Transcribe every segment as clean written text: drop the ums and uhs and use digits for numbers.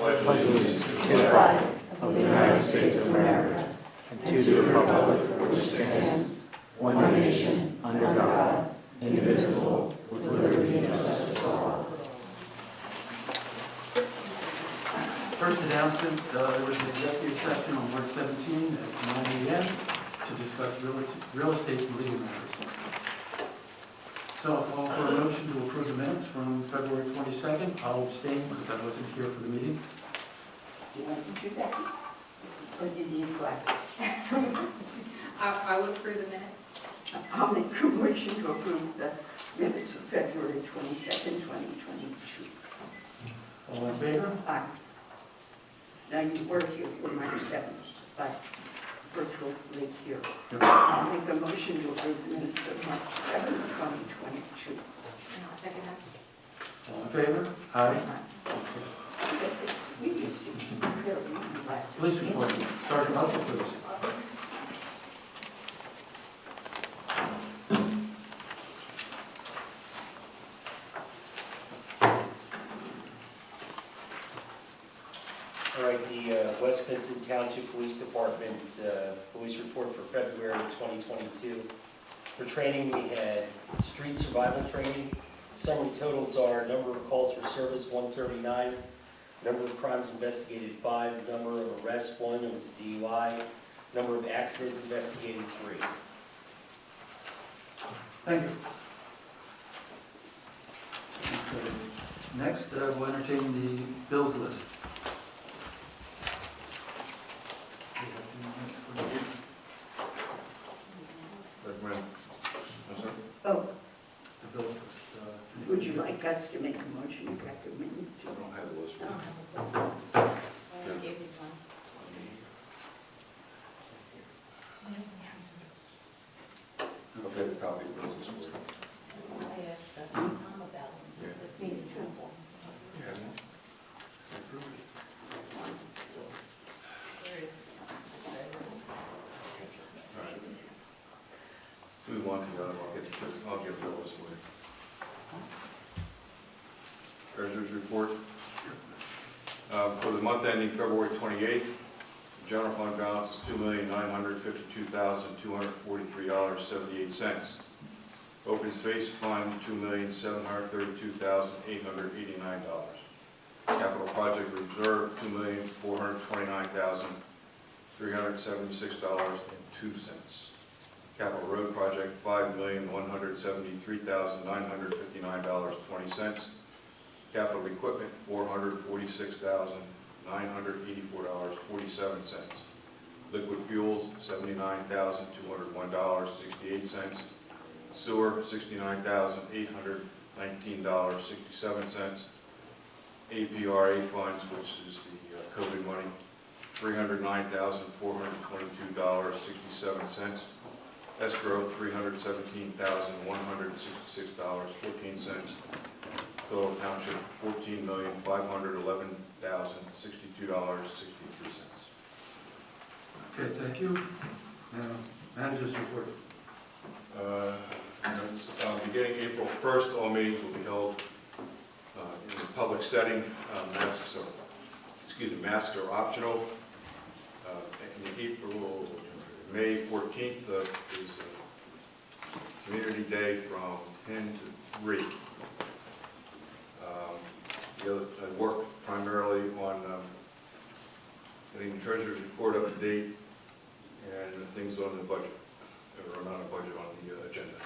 pledge allegiance to the flag of the United States of America and to the republic for which it stands, one nation, under God, indivisible, with liberty and justice for all. First announcement, there was an executive session on March 17 at 9 a.m. to discuss real estate and legal matters. So I'll call for a motion to approve the minutes from February 22nd. I'll abstain because I wasn't here for the meeting. Do you want to do that? Or do you need glasses? I will approve the minutes. I'll make a motion to approve the minutes of February 22nd, 2022. All in favor? Aye. Now you were here for March 7th, but virtually here. I'll make a motion to approve the minutes of March 7th, 2022. And I'll second that. All in favor? Aye. We used to wear glasses. Police report. Sergeant Russell, please. All right, the West Vincent Township Police Department police report for February 2022. For training, we had street survival training. Summary totals are number of calls for service 139, number of crimes investigated 5, number of arrests 1, it was a DUI, number of accidents investigated 3. Thank you. Okay. Next, we'll entertain the bills list. Recommend. No, sir. Oh, The bill list. would you like us to make a motion to recommend? I don't have the list. I don't have a list. I gave you one. Okay, the copy of the bills this morning. I asked Tom about them. He Yeah. said, "Me too." You have one? Approve it. There it is. All right. So we want to, I'll give the bill this morning. Treasurer's report. For the month ending February 28th, the general fund balance is $2,952,243.78. Open space fund, $2,732,889. Capital project reserve, $2,429,376.02. Capital road project, $5,173,959.20. Capital equipment, $446,984.47. Liquid fuels, $79,201.68. Sewer, $69,819.67. APRA funds, which is the COVID money, $309,422.67. Escrow, $317,166.14. Total township, $14,511,062.63. Okay, thank you. Now, manager's report. Beginning April 1st, all meetings will be held in a public setting. Masks are optional. May 14th is Community Day from 10 to 3. I work primarily on getting the treasurer's report up to date and things on the budget, or not a budget, on the agenda.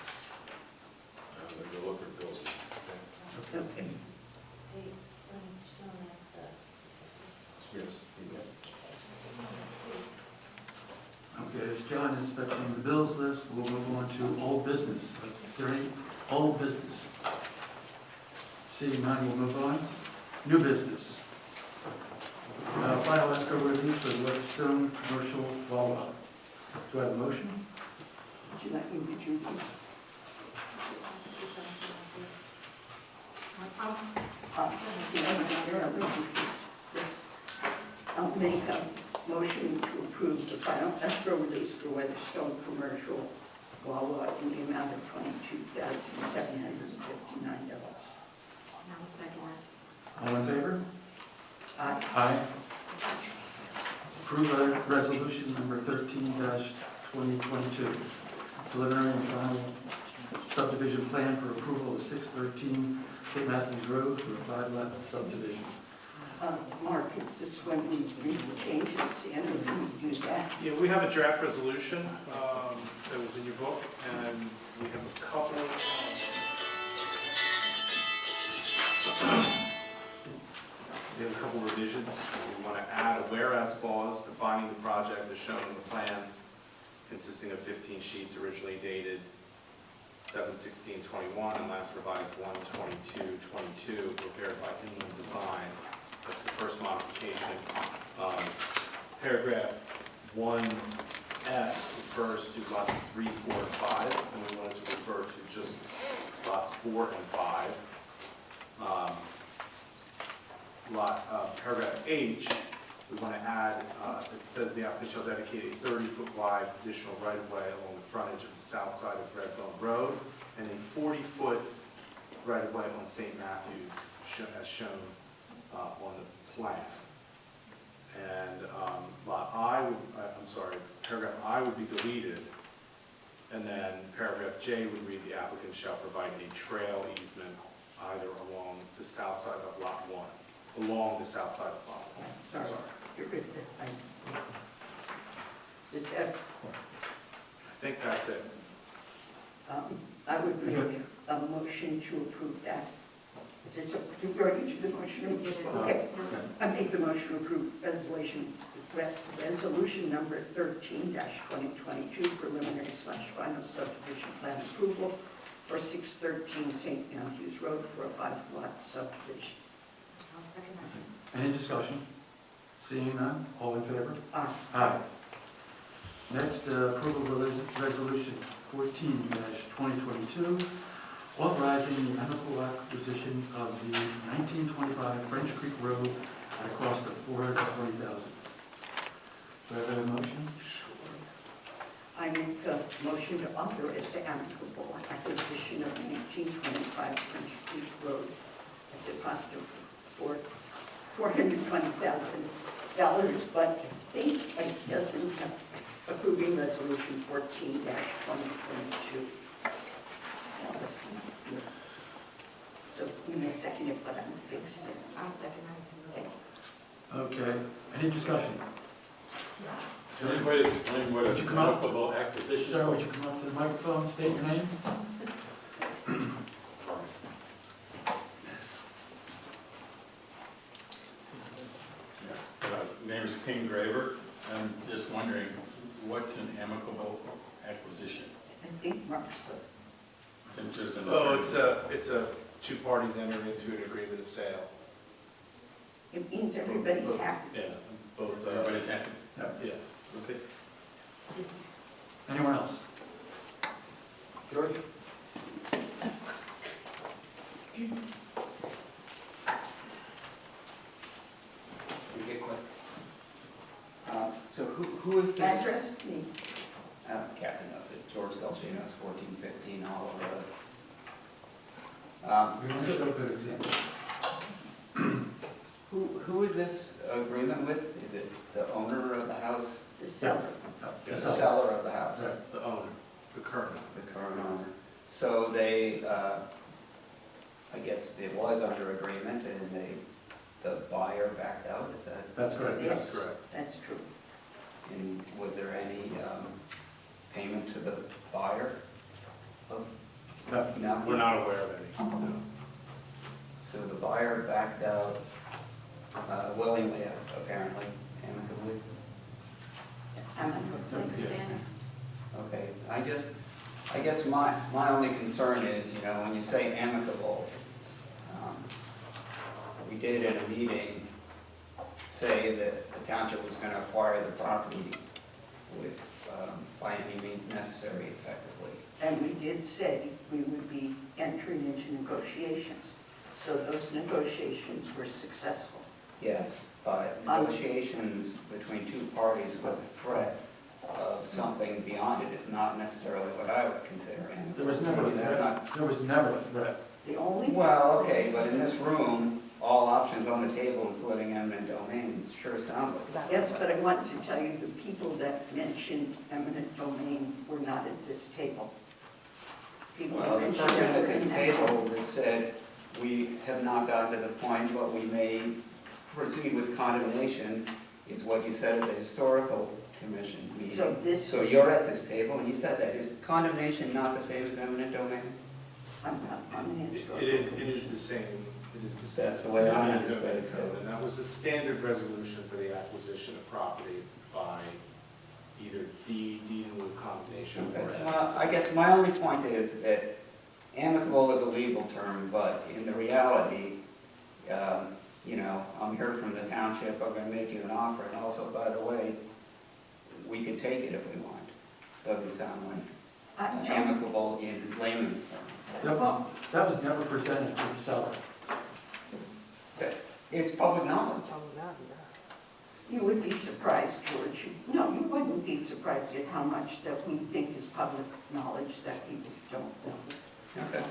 I'm going to go look for bills. Okay. Yes. Okay, as John is fetching the bills list, we'll move on to old business. Is there any old business? Seeing none, we'll move on. New business. Final escrow release for the Whetstone Commercial Wawa. Do I have a motion? Would you like me to do this? I'll make a motion to approve the final escrow release for Weatherstone Commercial Wawa in the amount of $22,759. And I'll second that. All in favor? Aye. Aye. Approve resolution number 13-2022, preliminary and final subdivision plan for approval of 613 St. Matthews Road for a 5-lot subdivision. Mark, is this when we read the changes and we do that? Yeah, we have a draft resolution that was in your book, and we have a couple revisions. We want to add a whereas clause defining the project as shown in the plans, consisting of 15 sheets originally dated 7/16/21 and last revised 1/22/22, prepared by Inland Design. That's the first modification. Paragraph 1F refers to lots 3, 4, and 5, and we wanted to refer to just lots 4 and 5. Paragraph H, we want to add, it says the applicant shall dedicate a 30-foot wide additional right-of-way along the frontage of the south side of Redbone Road, and a 40-foot right-of-way on St. Matthews, as shown on the plan. And paragraph I would be deleted, and then paragraph J would read, the applicant shall provide a trail easement either along the south side of lot 1. Along the south side of lot 1. Sorry, you're good. Is that, I think that's it. I would make a motion to approve that. You've already did the motion? We did it. Okay. I make the motion to approve resolution number 13-2022, preliminary/final subdivision plan approval for 613 St. Matthews Road for a 5-lot subdivision. I'll second that. Any discussion? Seeing none, all in favor? Aye. Aye. Next, approval of resolution 14-2022, authorizing the amicable acquisition of the 1925 French Creek Road at a cost of $420,000. Do I have a motion? I make a motion to authorize the amicable acquisition of 1925 French Creek Road at the cost of $420,000, but I think it doesn't have approving resolution 14-2022. So you may second it, but I'm fixing it. I'll second that. Okay, any discussion? Can anybody explain what Would a you come up? amicable acquisition? Sir, would you come up to the microphone, state your name? Name is King Graver. I'm just wondering, what's an amicable acquisition? I think Mark's the, Since there's an Oh, attorney. it's a two parties entering into an agreement of sale. it means everybody's happy. Yeah, both, Everybody's happy? yes. Okay. Anyone else? George? Get quick. So who is this? Address me. Captain knows it, George Delginos, 1415 Olive Road. We want to show a good example. Who is this agreement with? Is it the owner of the house? The seller. The Yes. seller of the house? Right. The owner, the current owner. The current owner. So they, I guess it was under agreement and the buyer backed out, is that? That's correct, yes. Yes, correct. That's true. And was there any payment to the buyer? No. No? We're not aware of any. No. So the buyer backed out willingly, apparently, amicably. I'm It's understanding. Okay, I guess my only concern is, when you say amicable, we did in a meeting say that the township was going to acquire the property with, by any means necessary effectively. And we did say we would be entering into negotiations. So those negotiations were successful. Yes, but negotiations between two parties with a threat of something beyond it is not necessarily what I would consider amicable. There was never a That's threat. not- There was never a threat. The only. Well, okay, but in this room, all options on the table, including eminent domain. It sure sounds like that. Yes, but I want to tell you, the people that mentioned eminent domain were not at this table. People Well, the mentioned person at that this in that table that said, we have not gotten to the point, but we may proceed with condemnation, is what you said at the historical commission meeting. So this So is- you're at this table and you said that. Is condemnation not the same as eminent domain? I'm not on the historical. It is the same, it is the same. That's the way I It's the understood it, code, too. and that was the standard resolution for the acquisition of property by either deed in lieu of condemnation or. Okay. Well, I guess my only point is that amicable is a legal term, but in the reality, you know, I'm here from the township, I'm gonna make you an offer, and also, by the way, we could take it if we want. Doesn't sound like amicable in layman's terms. That was never presented to the seller. It's public knowledge. You would be surprised, George. No, you wouldn't be surprised at how much that we think is public knowledge that people don't know. Okay.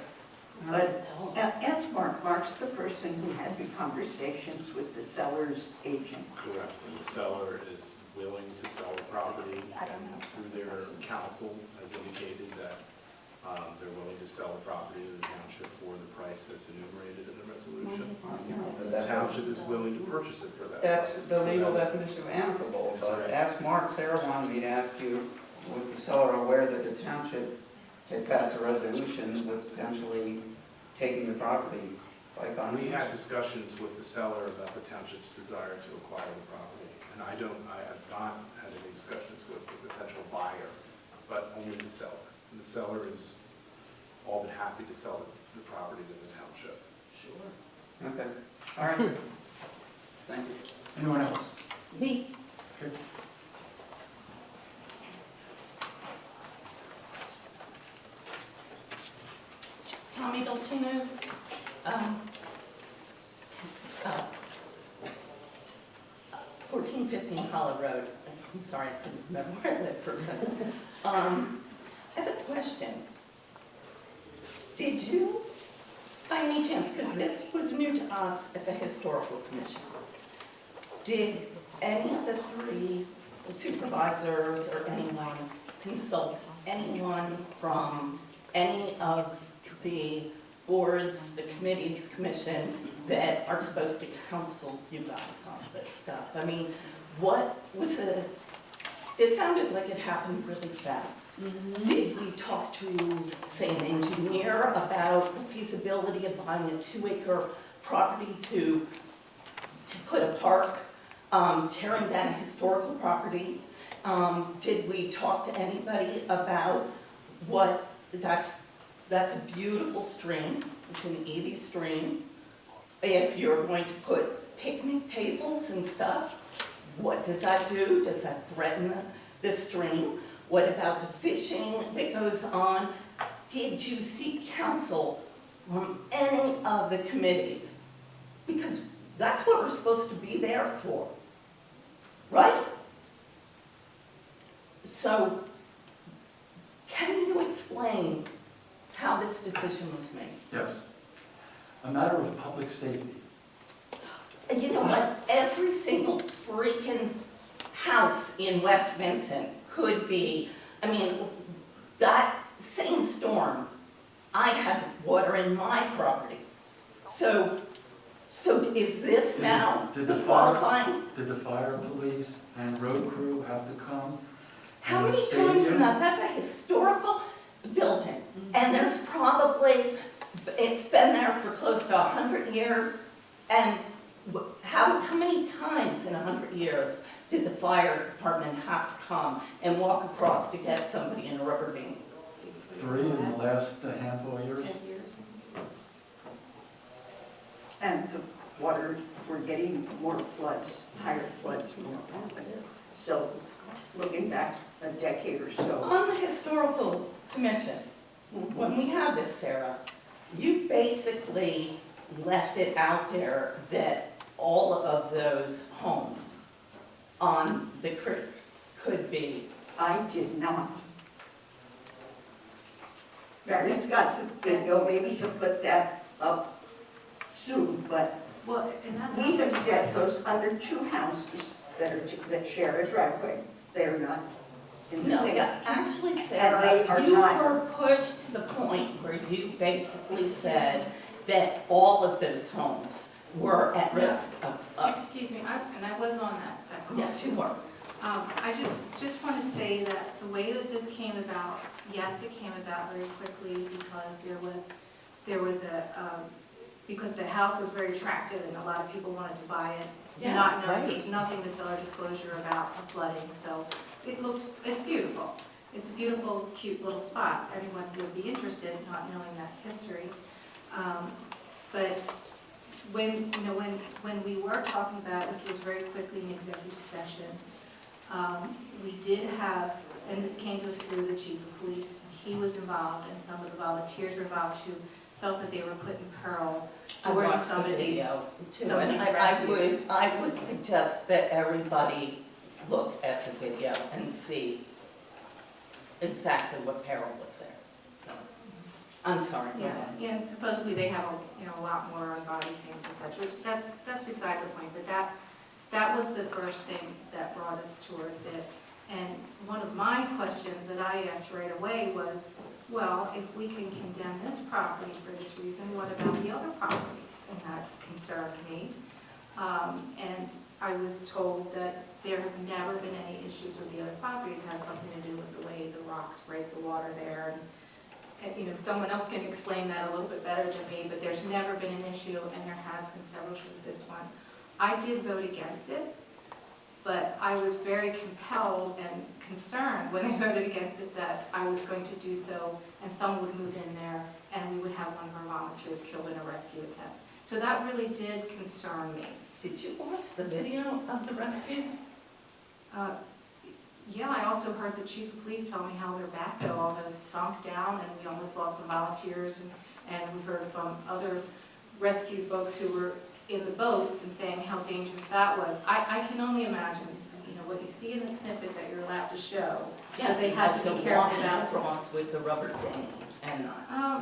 But ask Mark. Mark's the person who had the conversations with the seller's agent. Correct, and the seller is willing to sell the property, and through their counsel has indicated that they're willing to sell the property to the township for the price that's enumerated in the resolution. The township is willing to purchase it for that price. That's the legal So that is- definition of amicable, but ask Mark, Sarah wanted me to ask you, was the seller aware that the township had passed a resolution with potentially taking the property by We condemnation? had discussions with the seller about the township's desire to acquire the property, and I have not had any discussions with the potential buyer, but only the seller. And the seller is all but happy to sell the property to the township. Sure. Okay, all right. Thank you. Anyone else? Me, Okay. Tommy Dolcino's, uh, 1415 Hollow Road. I'm sorry, I couldn't remember where I lived for a second. I have a question. Did you, by any chance, because this was new to us at the Historical Commission, did any of the three supervisors or anyone consult anyone from any of the boards, the committees, commission that are supposed to counsel you guys on this stuff? I mean, what was this sounded like it happened really fast. Did we talk to, say, an engineer about the feasibility of buying a 2-acre property to put a park, tearing down a historical property? Did we talk to anybody about what, that's a beautiful stream, it's an 80 stream. If you're going to put picnic tables and stuff, what does that do? Does that threaten the stream? What about the fishing that goes on? Did you seek counsel from any of the committees? Because that's what we're supposed to be there for, right? So, can you explain how this decision was made? Yes. A matter of public safety. And you know what? Every single freaking house in West Vincent could be, I mean, that same storm, I had water in my property. So is this now Did the fire- qualifying? Did the fire police and road crew have to come? How and many save times you? in that? That's a historical building. And there's probably, it's been there for close to 100 years. And how many times in 100 years did the fire department have to come and walk across to get somebody in a rubber van? 3 in the last handful of years. 10 years. And the water, we're getting more floods, higher floods more often. So looking back a decade or so. On the historical commission, when we had this, Sarah, you basically left it out there that all of those homes on the creek could be. I did not. Gary's got the video, maybe he'll put that up soon, but Well, and that's. We have said those other two houses that share a driveway, they're not in the No, same. yeah, actually, they Sarah, are you not- were pushed to the point where you basically said that all of those homes were at risk of, Excuse me, and I was on that call. yes, you were. I just want to say that the way that this came about, yes, it came about very quickly because because the house was very attractive and a lot of people wanted to buy it. Yes, Not knowing, right. there's nothing to seller disclosure about the flooding, so it's beautiful. It's a beautiful, cute little spot. Anyone would be interested, not knowing that history. But when we were talking about, which was very quickly in executive session, we did have, and this came to us through the chief of police, and he was involved, and some of the volunteers were involved who felt that they were put in peril I during watched some the of these. video too, some of and these I rescues. would suggest that everybody look at the video and see exactly what peril was there. So, I'm sorry, go Yeah, ahead. yeah, and supposedly they have a lot more on body cams and such, which that's beside the point, but that was the first thing that brought us towards it. And one of my questions that I asked right away was, well, if we can condemn this property for this reason, what about the other properties? And that concerned me. And I was told that there have never been any issues with the other properties. It has something to do with the way the rocks break the water there. And someone else can explain that a little bit better than me, but there's never been an issue, and there has been several issues with this one. I did vote against it, but I was very compelled and concerned when I voted against it that I was going to do so, and someone would move in there, and we would have one of our volunteers killed in a rescue attempt. So that really did concern me. Did you watch the video of the rescue? Yeah, I also heard the chief of police tell me how their backhoe almost sunk down, and we almost lost some volunteers, and we heard from other rescue folks who were in the boats and saying how dangerous that was. I can only imagine, what you see in the snippet that you're allowed to show, because they had to be careful about. Cross with the rubber dam and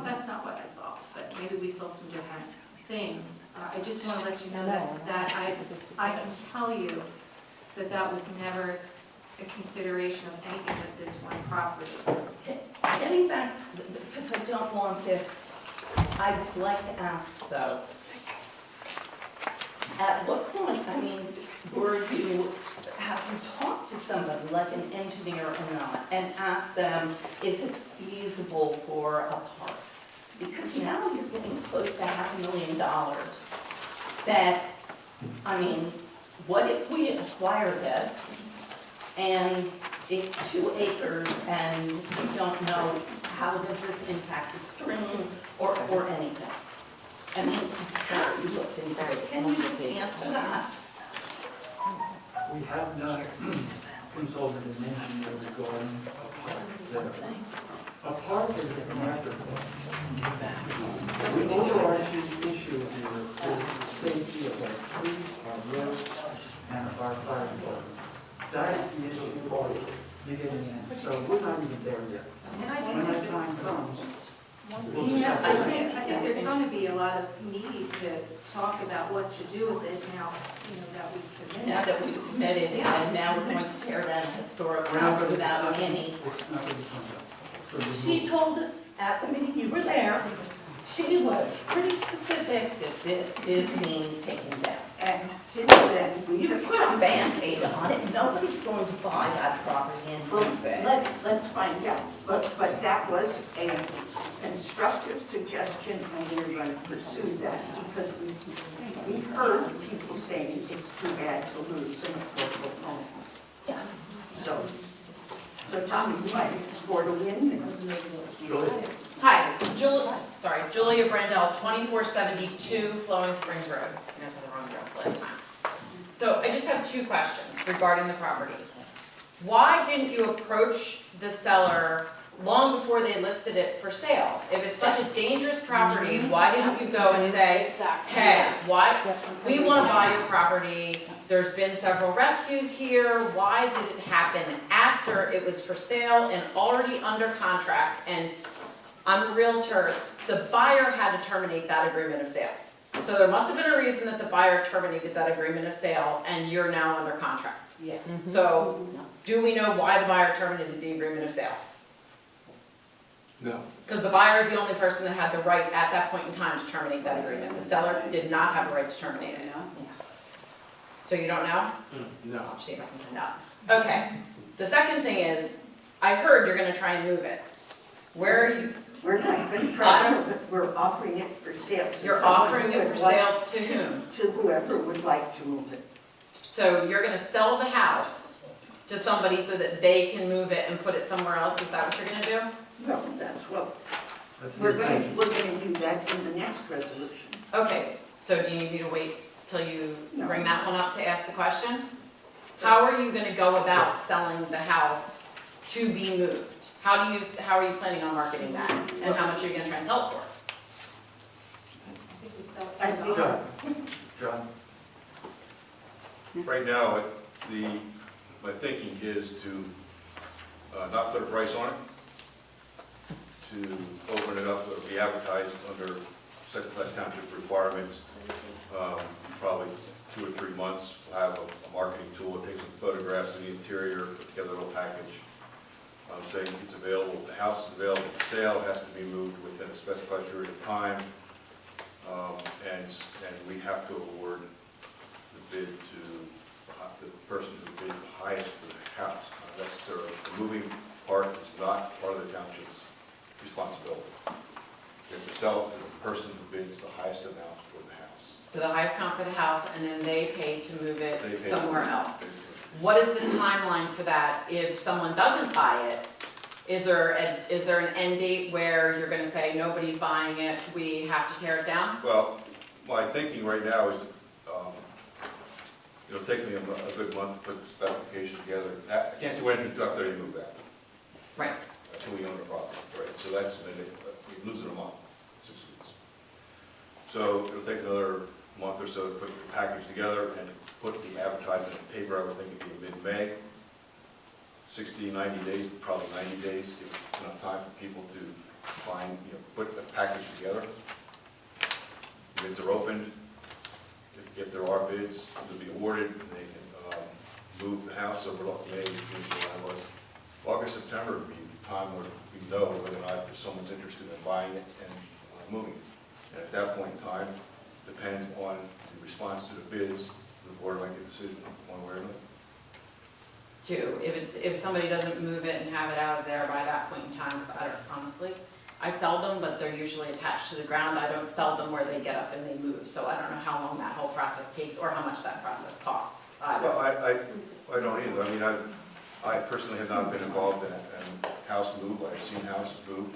That's not what I saw, but maybe we saw some different things. I just want to let you know that I can tell you that was never a consideration of anything but this one property. Getting back, because I don't want this, I'd like to ask though, at what point, have you talked to somebody, like an engineer or not, and asked them, is this feasible for a park? Because now you're getting close to $500,000 that, what if we acquire this and it's 2 acres and we don't know how does this impact the stream or anything? How have you looked into it? Can you answer that? We have not consulted an engineer regarding a park is a matter. The overarching issue here is the safety of our trees, our roads, and of our fire department. That is the issue of beginning in. So we're not even there yet. And I When think that time comes, we'll Yeah, discuss I it. think there's going to be a lot of need to talk about what to do with it now, that we've committed. Now that we've committed, and now we're going to tear down a historic house without any. It's not going to come up. She told us at the meeting, you were there, she was pretty specific that this is being taken down. And since then, we You have put a Band-Aid on it, nobody's going to buy that property and Well, move it. let's find out. But that was a constructive suggestion, and we're going to pursue that because we've heard people saying it's too bad to lose an affordable home. Yeah. So Tommy, you might score to win. Hi, Julia Brandel, 2472 Flowing Springs Road. I got the wrong address last time. So I just have 2 questions regarding the property. Why didn't you approach the seller long before they listed it for sale? If it's such a dangerous property, why didn't you go and say, hey, we want to buy your property, there's been several rescues here, why did it happen after it was for sale and already under contract? And I'm a realtor, the buyer had to terminate that agreement of sale. So there must have been a reason that the buyer terminated that agreement of sale, and you're now under contract. Yeah. So, do we know why the buyer terminated the agreement of sale? No. Because the buyer is the only person that had the right at that point in time to terminate that agreement. The seller did not have a right to terminate it. So you don't know? No. I'll see if I can find out. Okay. The second thing is, I heard you're gonna try and move it. Where are you, We're not going to try to move it, we're offering it for sale. to you're someone offering who it for would like- sale to whom? To whoever would like to move it. So you're gonna sell the house to somebody so that they can move it and put it somewhere else? Is that what you're gonna do? Well, that's what, That's the we're going intention. to do that in the next resolution. Okay, so do you need me to wait till you No. bring that one up to ask the question? How are you gonna go about selling the house to be moved? How are you planning on marketing that? And how much are you gonna try and sell it for? I think- John? Right now, my thinking is to not put a price on it, to open it up, it'll be advertised under second-class township requirements. Probably 2 or 3 months, we'll have a marketing tool, take some photographs of the interior, put together a little package saying it's available, the house is available for sale, it has to be moved within a specified period of time, and we have to award the bid to the person who bids the highest for the house. Not necessarily, the moving part is not part of the township's responsibility. You have to sell it to the person who bids the highest amount for the house. So the highest count for the house, and then they pay to move They it pay- somewhere else. What is the timeline for that? If someone doesn't buy it, is there an end date where you're gonna say, nobody's buying it, we have to tear it down? Well, my thinking right now is, it'll take me a good month to put the specification together. I can't do anything until after they move back, Right. until we own the property, right? So that's, we lose it a month, 6 weeks. So it'll take another month or so to put the package together and put the advertising in paper. I would think it'd be mid-May. 60, 90 days, probably 90 days, give enough time for people to find, put the package together. Bids are opened. If there are bids to be awarded, they can move the house. So we're looking May, June, July, August. August, September would be the time where we know whether or not if someone's interested in buying it and moving it. And at that point in time, depends on the response to the bids, the board will make a decision one way or another. Too, if somebody doesn't move it and have it out of there by that point in time, because I don't, honestly, I sell them, but they're usually attached to the ground. I don't sell them where they get up and they move, so I don't know how long that whole process takes or how much that process costs either. Well, I don't either. I mean, I personally have not been involved in a house move. I've seen houses move.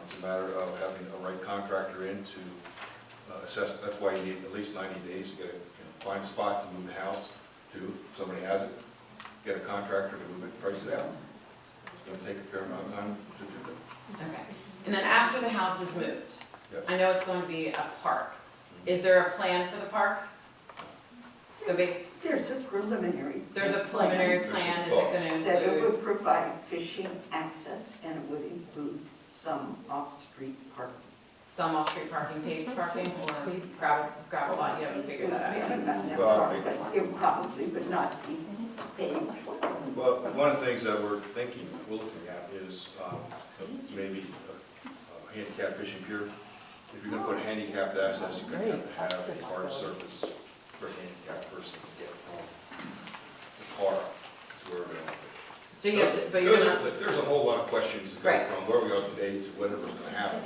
It's a matter of having a right contractor in to assess. That's why you need at least 90 days to get find a spot to move the house to. If somebody has it, get a contractor to move it, price it out. It's going to take a fair amount of time to do that. Okay, and then after the house is moved, Yes. I know it's going to be a park. Is there a plan for the park? So There's a preliminary. there's a preliminary plan, is it going to That it include? would provide fishing access and it would include some off-street parking. Some off-street parking, paved parking, or gravel lot, you haven't figured that out yet? Not that Well, far, but it probably would not be paved. Well, one of the things that we're looking at is maybe a handicap fishing pier. If you're going to put handicapped access, you're going to have a hard surface for a handicapped person to get from the car to wherever they want to fish. So you have to, but you're gonna, There's a whole lot of questions that go Right. from where we are today to whatever's going to happen.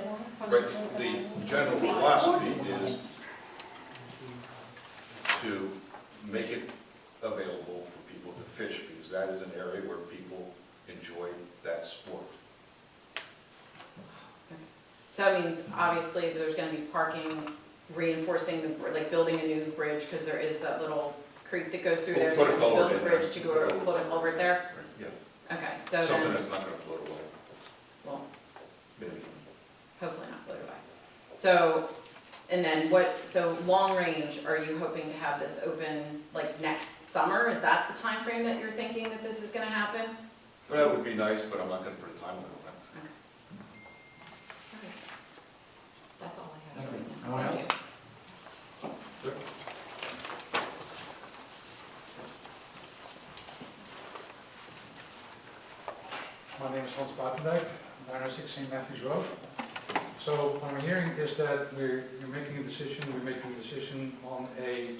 But the general philosophy is to make it available for people to fish, because that is an area where people enjoy that sport. so that means obviously there's gonna be parking, reinforcing the, like building a new bridge, because there is that little creek that goes through there. So Put a you build culvert a in there. bridge to go, put a culvert there? Yeah, Okay, so something then, that's not going to float away, well, maybe. hopefully not float away. So, and then so long range, are you hoping to have this open like next summer? Is that the time frame that you're thinking that this is gonna happen? Well, that would be nice, but I'm not going to put a time limit on it. That's all I have Okay. right No one now. else? Thank My name is Hans Buitendijk, 906 St. Matthews Road. So what I'm hearing is that you're making a decision on a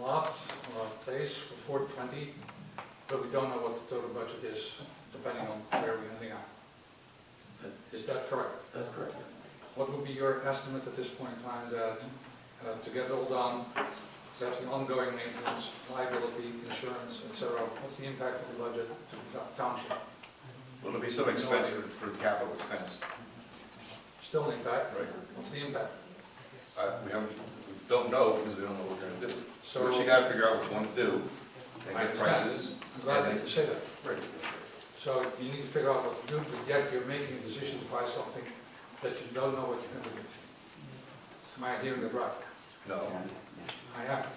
lot or a place for 420, but we don't know what the total budget is, depending on where we're ending up. Is that correct? That's correct. What would be your estimate at this point in time that, to get it all done, to have the ongoing maintenance, liability, insurance, etc., what's the impact of the budget to the township? Well, there'll be some expense for the capital expense. Still an impact? Right. What's the impact? We don't know because we don't know what we're gonna do. So First, you gotta figure out what you want to do, and I get understand. prices. I'm glad that you say that. Right. So you need to figure out what to do, but yet you're making a decision to buy something that you don't know what you're going to do. Am I hearing it right? No. I am.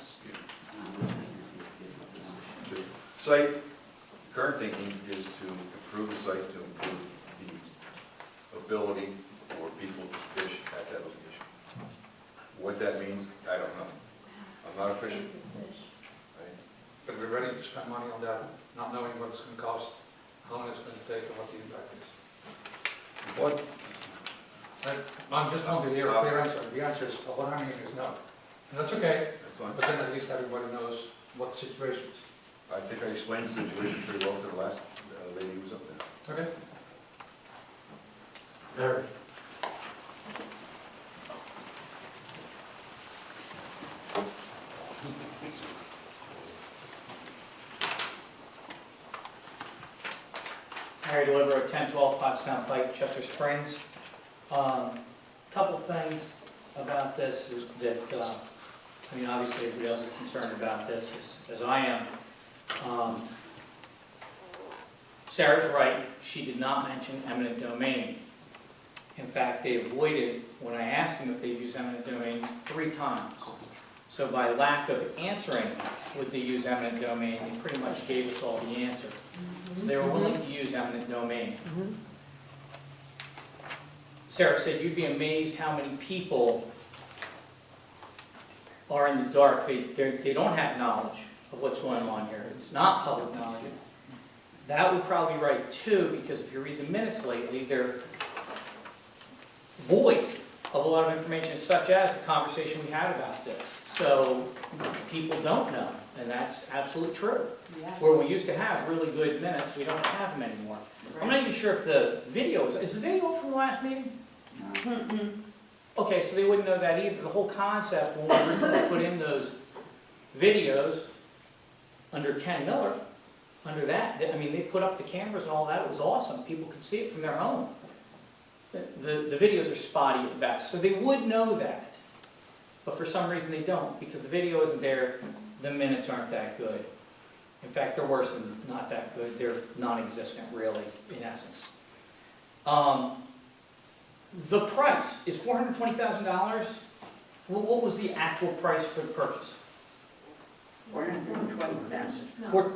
The site, current thinking is to improve the site, to improve the ability for people to fish at that location. What that means, I don't know. I'm not a fisher. Right? But we're ready to spend money on that, not knowing what it's going to cost, how long it's going to take, and what the impact is. What? I'm just trying to hear a clear answer. The answer is, what I'm hearing is no. And that's okay, That's fine. but then at least everybody knows what the situation is. I think I explained the situation pretty well to the last lady who was up there. Okay? Larry? Harry Deliver at 1012 Pottstown Pike, Chester Springs. Couple things about this is that, I mean, obviously everybody else is concerned about this as I am. Sarah's right, she did not mention eminent domain. In fact, they avoided, when I asked them if they'd use eminent domain, 3 times. So by lack of answering, would they use eminent domain, they pretty much gave us all the answer. So they were willing to use eminent domain. Sarah said you'd be amazed how many people are in the dark. They don't have knowledge of what's going on here. It's not public knowledge. That would probably be right too, because if you read the minutes lately, they're void of a lot of information, such as the conversation we had about this. So people don't know, and that's absolutely true. Where we used to have really good minutes, we don't have them anymore. I'm not even sure if the video is the video from the last meeting? Okay, so they wouldn't know that either. The whole concept, when we originally put in those videos under Ken Miller, under that, I mean, they put up the cameras and all that. It was awesome. People could see it from their home. The videos are spotty at best, so they would know that. But for some reason they don't, because the video isn't there, the minutes aren't that good. In fact, they're worse than not that good. They're non-existent, really, in essence. The price is $420,000. What was the actual price for the purchase? $420,000.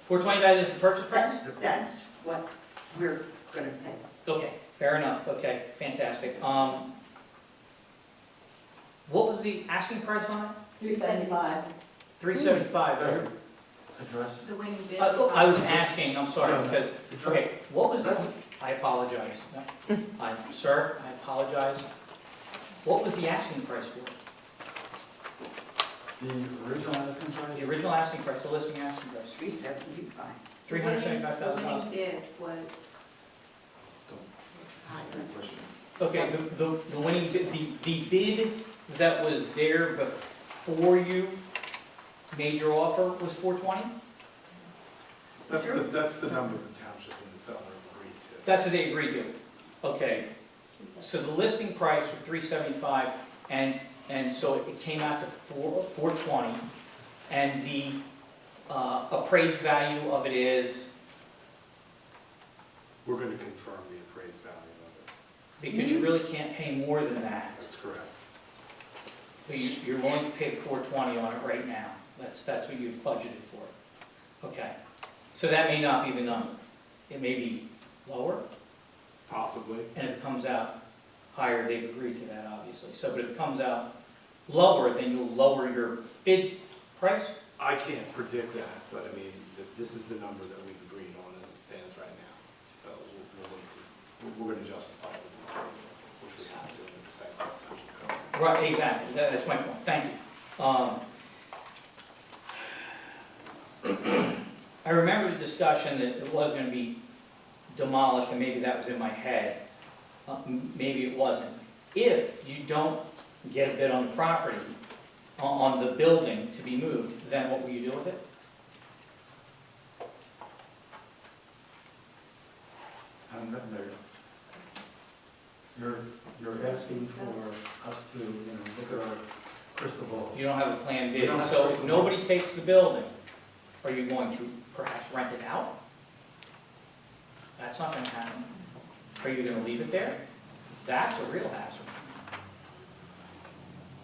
$420 is the purchase price? That's what we're going to pay. Okay, fair enough. Okay, fantastic. What was the asking price on it? $375. $375. Address? The winning bid. I was asking, I'm sorry, because, okay, what was the, I apologize. Sir, I apologize. What was the asking price for it? The original asking price? The original asking price, the listing asking price? $375. $375,000. The winning bid was. Okay, the winning bid, the bid that was there before you made your offer was $420? That's the number the township and the seller agreed to. That's what they agreed to. Okay, so the listing price was $375, and so it came out to $420, and the appraised value of it is? We're going to confirm the appraised value of it. Because you really can't pay more than that. That's correct. But you're willing to pay $420 on it right now. That's what you've budgeted for. Okay, so that may not be the number. It may be lower. Possibly. And if it comes out higher, they've agreed to that, obviously. So, but if it comes out lower, then you'll lower your bid price? I can't predict that, but I mean, this is the number that we've agreed on as it stands right justified with the appraisal, which we have to do in the site plan township code. Right, exactly, that's my point, thank you. I remember the discussion that it was gonna be demolished, and maybe that was in my head. Maybe it wasn't. If you don't get a bid on the property, on the building to be moved, then what will you do with it? I'm not there. You're asking for us to, look at our crystal ball. You don't have a plan We B, don't have a so if crystal ball. nobody takes the building, are you going to perhaps rent it out? That's not gonna happen. Are you gonna leave it there? That's a real hazard.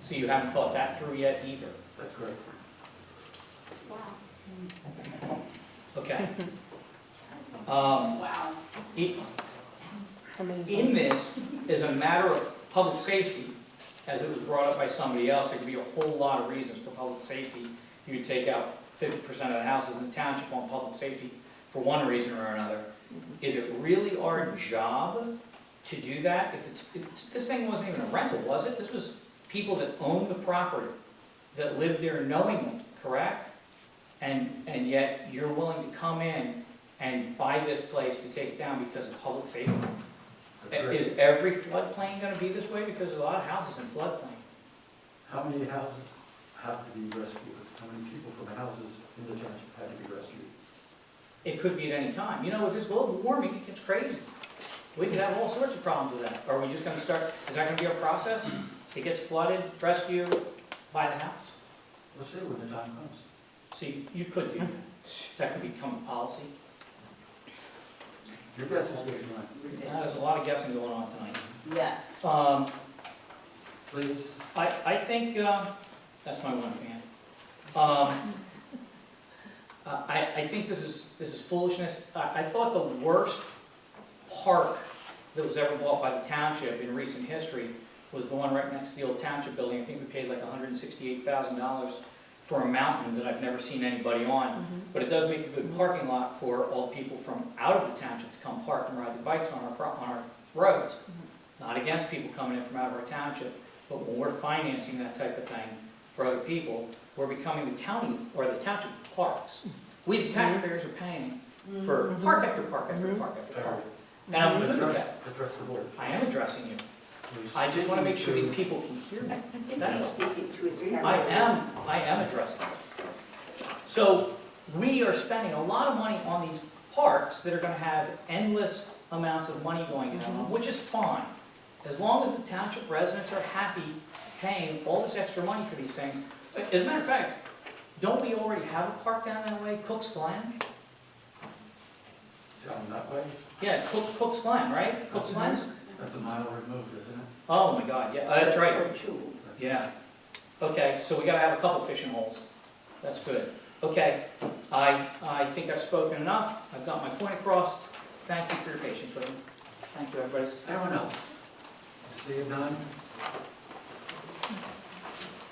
So you haven't thought that through yet either? That's correct. Wow. Okay. Wow. In this, as a matter of public safety, as it was brought up by somebody else, there could be a whole lot of reasons for public safety. You could take out 50% of the houses in the township on public safety for one reason or another. Is it really our job to do that? If this thing wasn't even a rental, was it? This was people that owned the property, that lived there knowingly, correct? And yet you're willing to come in and buy this place to take it down because of public safety? That's correct. Is every floodplain gonna be this way? Because there's a lot of houses in floodplain. How many houses have to be rescued? How many people from the houses in the township had to be rescued? It could be at any time. With this global warming, it gets crazy. We could have all sorts of problems with that. Are we just gonna start, is that gonna be our process? It gets flooded, rescue, buy the house? We'll see when the time comes. See, you could do that. That could become a policy. Your guess is good, mine. There's a lot of guessing going on tonight. Yes. Please. I think, that's my one fan. I think this is foolishness. I thought the worst park that was ever bought by the township in recent history was the one right next to the old township building. I think we paid like $168,000 for a mountain that I've never seen anybody on. But it does make a good parking lot for all people from out of the township to come park and ride their bikes on our roads. Not against people coming in from out of our township, but when we're financing that type of thing for other people, we're becoming the county or the township parks. We as taxpayers are paying for park after park after park after park. And I'm good with that. Address the board. I am addressing you. Please. I just want to make sure these people can hear me. I think That's he's all. speaking to his camera. I am addressing it. So we are spending a lot of money on these parks that are going to have endless amounts of money going into them, which is fine. As long as the township residents are happy paying all this extra money for these things. As a matter of fact, don't we already have a park down that way, Cook's Glen? Down that way? Yeah, Cook's Glen, right? Cook's Glen? That's a mile removed, isn't it? Oh my God, yeah, that's right. Or two. Yeah. Okay, so we gotta have a couple fishing holes. That's good. Okay, I think I've spoken enough. I've got my point across. Thank you for your patience with me. Thank you, everybody. Anyone else? Seeing none?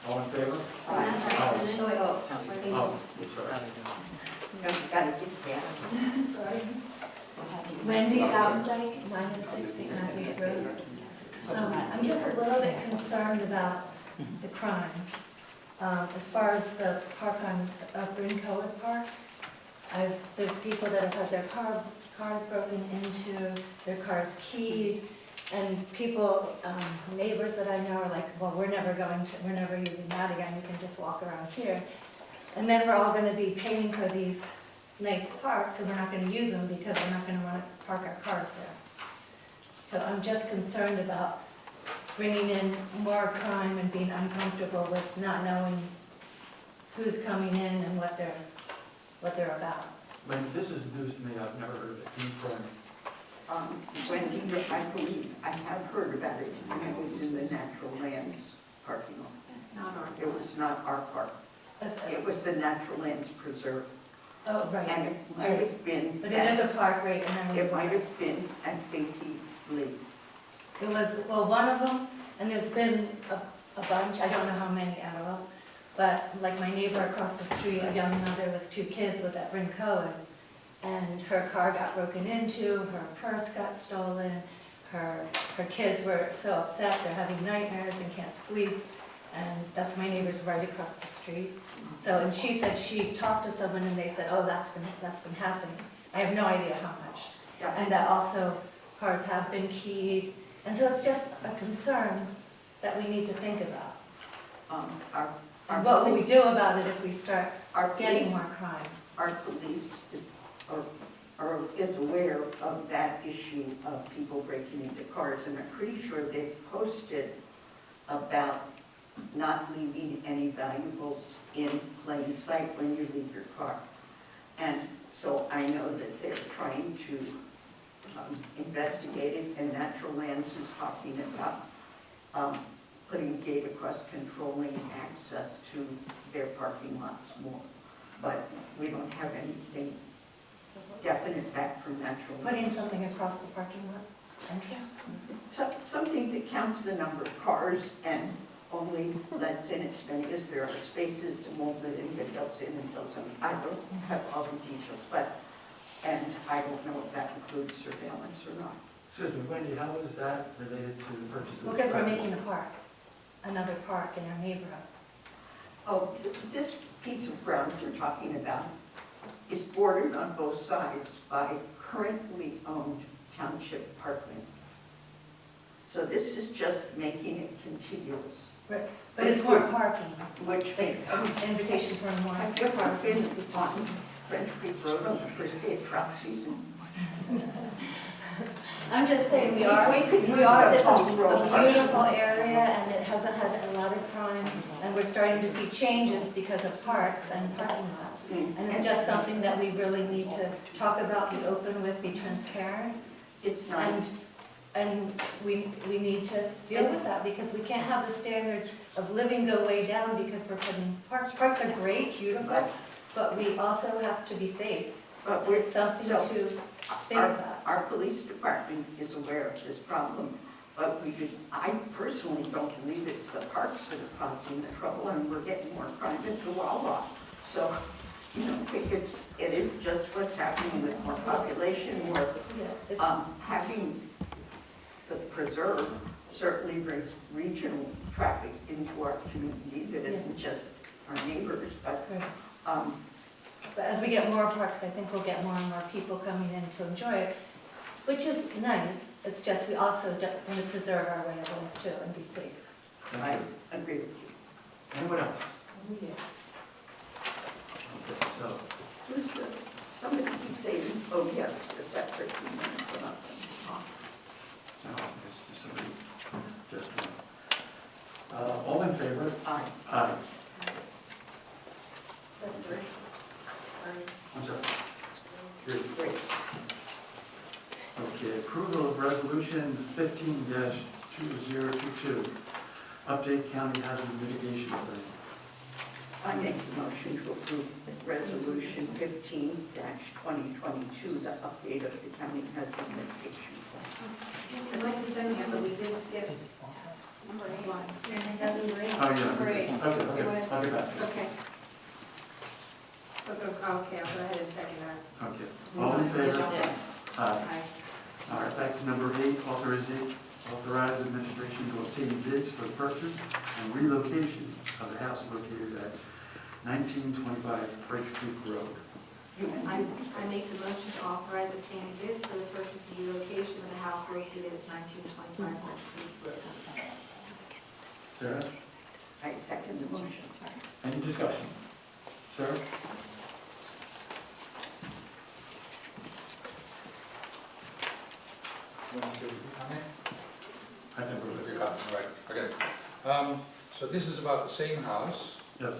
All in favor? Oh, I'm sorry. No, you gotta get that. Sorry. Wendy Outdike, 906 St. Matthews Road. I'm just a little bit concerned about the crime. As far as the park on Bryn-Coed Park, there's people that have had their cars broken into, their cars keyed, and people, neighbors that I know are like, well, we're never using that again, we can just walk around here. And then we're all gonna be paying for these nice parks, and we're not gonna use them because we're not gonna wanna park our cars there. So I'm just concerned about bringing in more crime and being uncomfortable with not knowing who's coming in and what they're about. When this is news to me, I've never heard of it. Any crime. Wendy, I believe, I have heard about it, and it was in the natural lands parking lot. Not our. It was not our park. It was the natural lands preserve. Oh, right. And it might have been. But it is a park right now. It might have been at Binky Lee. It was, well, one of them, and there's been a bunch, I don't know how many out of them, but like my neighbor across the street, a young mother with 2 kids was at Bryn-Coed, and her car got broken into, her purse got stolen, her kids were so upset, they're having nightmares and can't sleep, and that's my neighbor's right across the street. So, and she said she talked to someone and they said, oh, that's been happening. I have no idea how much. Yeah. And that also cars have been keyed, and so it's just a concern that we need to think about. Our And what will we police- do about it if we start our getting police- more crime? Our police is aware of that issue of people breaking into cars, and I'm pretty sure they've posted about not leaving any valuables in plain sight when you leave your car. And so I know that they're trying to investigate it, and Natural Lands is talking about putting a gate across controlling access to their parking lots more. But we don't have anything definite back from Natural Lands. Putting something across the parking lot entrance? Something that counts the number of cars and only lets in as many as there are spaces, and won't let anybody else in until some, I don't have all the details, and I don't know if that includes surveillance or not. Excuse me, Wendy, how is that related to the purchase of the Because we're property? making a park, another park in our neighborhood. Oh, this piece of ground we're talking about is bordered on both sides by currently owned township parkland. So this is just making it contiguous, Right, but it's more parking, which like makes. an invitation for more Have you ever been parking. on French Creek Road on the first day of truck season? I'm just saying, We could use this is some off-road a parking. beautiful area, and it hasn't had a lot of crime, and we're starting to see changes because of parks and parking lots. And it's just something that we really need to talk about, be open with, be transparent, It's not. and we need to deal with that, because we can't have the standard of living go way down because we're putting parks. Parks are great, beautiful, but we also have to be safe. But It's something so, to think about. Our police department is aware of this problem, but I personally don't believe it's the parks that are causing the trouble, and we're getting more crime into Wawa. So, you know, it is just what's happening with more population, more, Yeah, it's- having the preserve certainly brings regional traffic into our community that isn't just our neighbors, but, But as we get more parks, I think we'll get more and more people coming in to enjoy it, which is nice. It's just we also want to preserve our way of life too and be safe. I agree with you. Anyone else? Yes. Okay, so, Somebody keeps saying, oh, yes, is that 13 minutes or not? no, it's just one. All in favor? Aye. Aye. I'm sorry. Three. Great. Okay, approval of resolution 15-2022, update county hazard mitigation plan. I make the motion to approve resolution 15-2022, the update of the county hazard mitigation plan. I'd like to send you, but we did skip number 1. Oh, yeah. Parade. Okay, I'll get back. Okay. Okay, I'll go ahead and second that. Okay, all in favor? Yes. Aye. Aye. All right, back to number 8, authorize administration to obtain bids for the purchase and relocation of the house located at 1925 French Creek Road. I make the motion to authorize obtaining bids for the purchase and relocation of the house located at 1925 West Creek Road. Sarah, I second the motion. any discussion? Sarah? I never If looked. you got it, right, okay. So this is about the same house. Yes.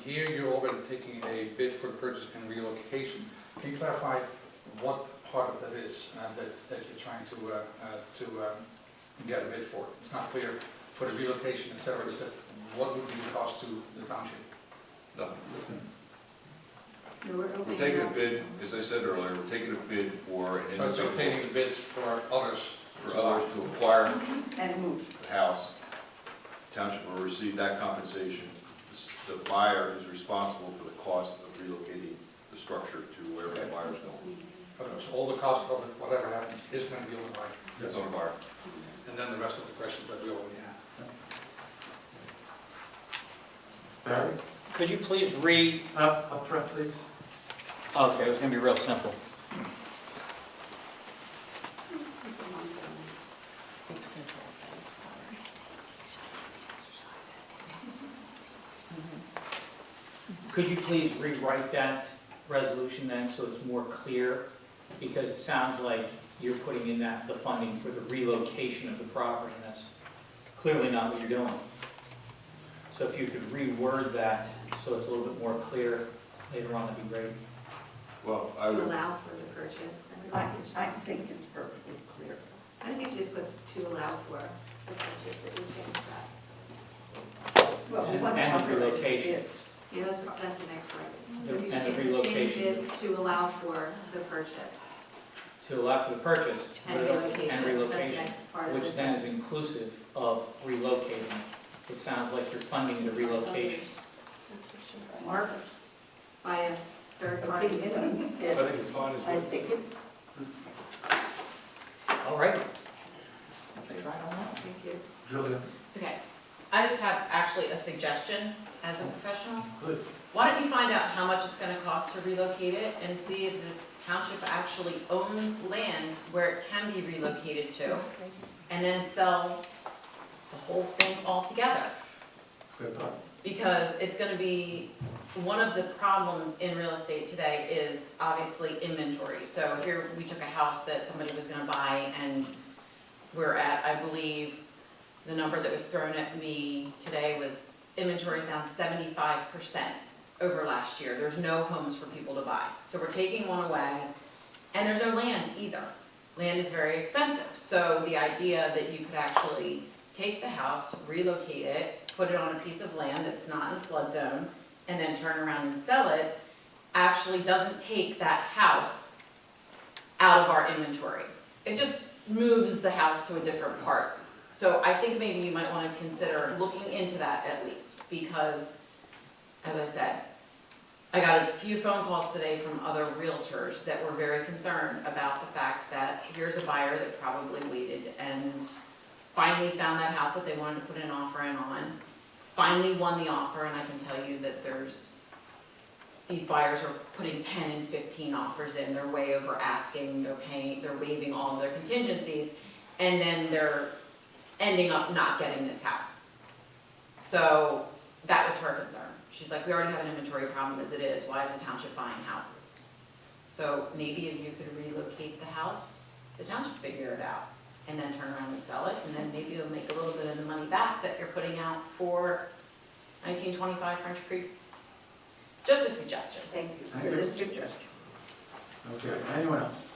Here you're already taking a bid for the purchase and relocation. Can you clarify what part of that is that you're trying to get a bid for? It's not clear for the relocation, et cetera. Is that, what would be the cost to the township? Nothing. No, we're We're opening taking a houses. bid, as I said earlier, we're taking a bid for an So it's individual, obtaining the bids for others. for others to acquire And move. the house. Township will receive that compensation. The buyer is responsible for the cost of relocating the structure to wherever the buyer's going. So all the cost of it, whatever happens, is going to be on the buyer. That's on the buyer. And then the rest of the questions that we already have. Barry, Could you please read, up front, please. okay, it was gonna be real simple. Could you please rewrite that resolution then so it's more clear? Because it sounds like you're putting in that, the funding for the relocation of the property, and that's clearly not what you're doing. So if you could reword that so it's a little bit more clear later on, that'd be great. Well, I To would, allow for the purchase and I relocation. think it's perfectly clear. I think just put to allow for the purchase, that we change that. Well, And- what and other relocation. is- Yeah, that's the next part. The- So you and the change- relocation. Change it to allow for the purchase To allow for the purchase. and relocation. And That's the relocation, next part of which this. then is inclusive of relocating. It sounds like you're funding the relocation. Mark, By a third party. opinion, I think it's fine as I well. think it, All right. Thank you. Julia, It's okay. I just have actually a suggestion as a professional. good. Why don't you find out how much it's gonna cost to relocate it and see if the township actually owns land where it can be relocated to, and then sell the whole thing altogether. Good thought. Because it's gonna be, one of the problems in real estate today is obviously inventory. So here, we took a house that somebody was gonna buy, and we're at, I believe, the number that was thrown at me today was inventory's down 75% over last year. There's no homes for people to buy. So we're taking one away, and there's no land either. Land is very expensive. So the idea that you could actually take the house, relocate it, put it on a piece of land that's not in the flood zone, and then turn around and sell it, actually doesn't take that house out of our inventory. It just moves the house to a different part. So I think maybe you might want to consider looking into that at least, because, as I said, I got a few phone calls today from other realtors that were very concerned about the fact that here's a buyer that probably waited and finally found that house that they wanted to put an offer in on, finally won the offer, and I can tell you that these buyers are putting 10 and 15 offers in, they're way over asking, they're waiving all of their contingencies, and then they're ending up not getting this house. So that was her concern. She's like, we already have an inventory problem as it is, why is the township buying houses? So maybe if you could relocate the house, the township figure it out, and then turn around and sell it, and then maybe you'll make a little bit of the money back that you're putting out for 1925 French Creek. Just a suggestion. thank you for the suggestion. Okay, anyone else?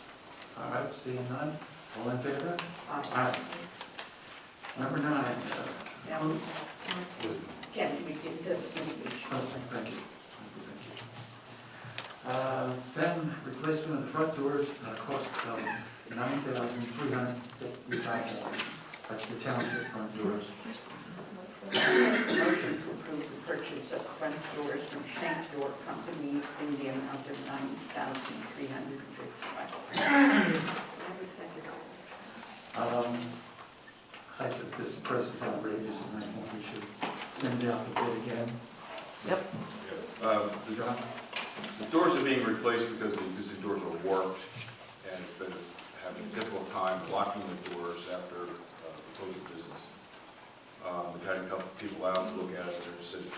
All right, seeing none, all in favor? Aye. Number 9, Now, can we get the mitigation? thank you. 10, replacement of the front doors at a cost of $9,355. That's the township front doors. Motion to approve the purchase of front doors from Shank Door Company in the amount of $9,355. I think this price is outrageous, and I think we should send out the bid again. Yep. John? The doors are being replaced because the existing doors are warped, and it's been having a difficult time locking the doors after the close of business. We've had a couple people out to look at it, and they said that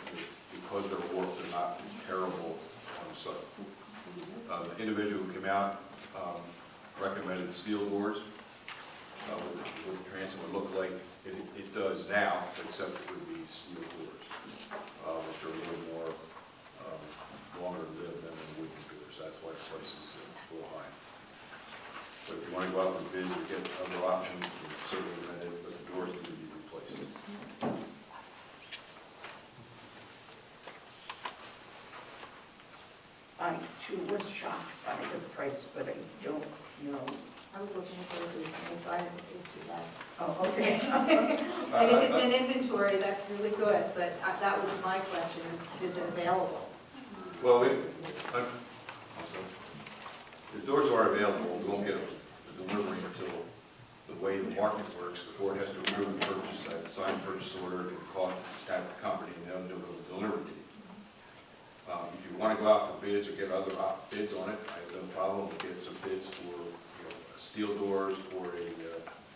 because they're warped, they're not repairable on site. The individual who came out recommended steel doors, what the transom would look like. It does now, except it would be steel doors, which are a little more longer lived than the wooden doors. That's why the price is a little high. So if you want to go out with bids or get other options, you certainly recommend it, but the doors need to be replaced. I too was shocked by the price, but I don't know. I was looking at those recently, so I didn't think it was too bad. Oh, okay. And if it's in inventory, that's really good, but that was my question, is it available? Well, the doors are available, we won't get the delivery until the way the market works, the board has to approve the purchase, sign purchase order, and call the company, and they'll do the delivery. If you want to go out for bids or get other bids on it, I have no problem with getting some bids for, steel doors or a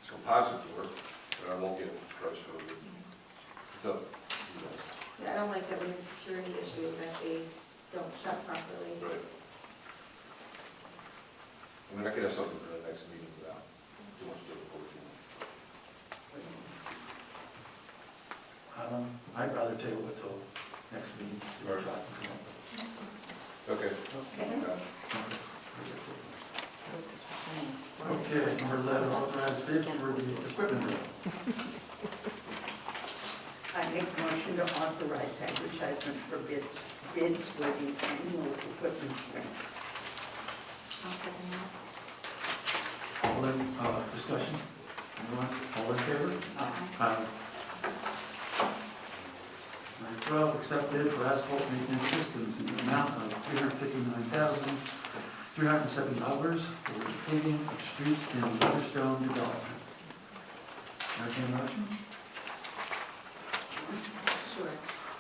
composite door, but I won't get a price for it. So, I don't like that we have a security issue that they don't shut properly. right. I mean, I could have something for the next meeting without too much difficulty. I'd rather table it till next meeting. See what I can come up Okay. with. Okay, number 11, authorize bid for the equipment room. I make a motion to authorize advertisement for bids for the annual equipment rent. I'll second that. All in, discussion? Anyone? All in favor? Aye. Number 12, accept bid for asphalt maintenance systems in the amount of $359,307 for the paving of streets in Weatherstone development. Entertained motion? Sure.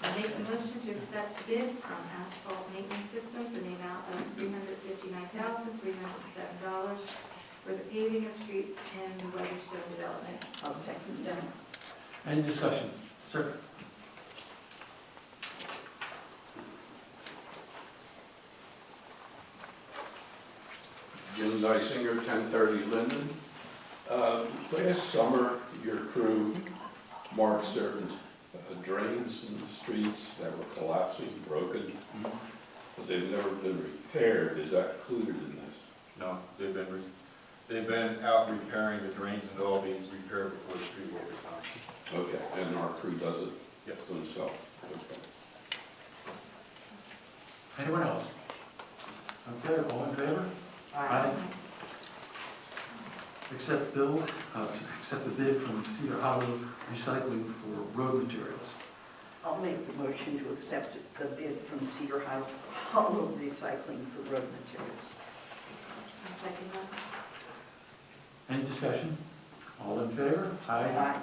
I make the motion to accept the bid from Asphalt Maintenance Systems in the amount of $359,307 for the paving of streets in the Weatherstone development. I'll second that. Any discussion? Sir? Jim Dysinger, 1030 Linden. Last summer, your crew marked certain drains in the streets that were collapsing, broken, but they've never been repaired. Is that included in this? No, they've been out repairing the drains, and they'll all be repaired before the street will be done. Okay, and our crew does it Yes. themselves? Okay. Anyone else? Okay, all in favor? Aye. Accept the bid from Cedar Hollow Recycling for road materials. I'll make the motion to accept the bid from Cedar Hollow Recycling for road materials. I'll second that. Any discussion? All in favor? Aye.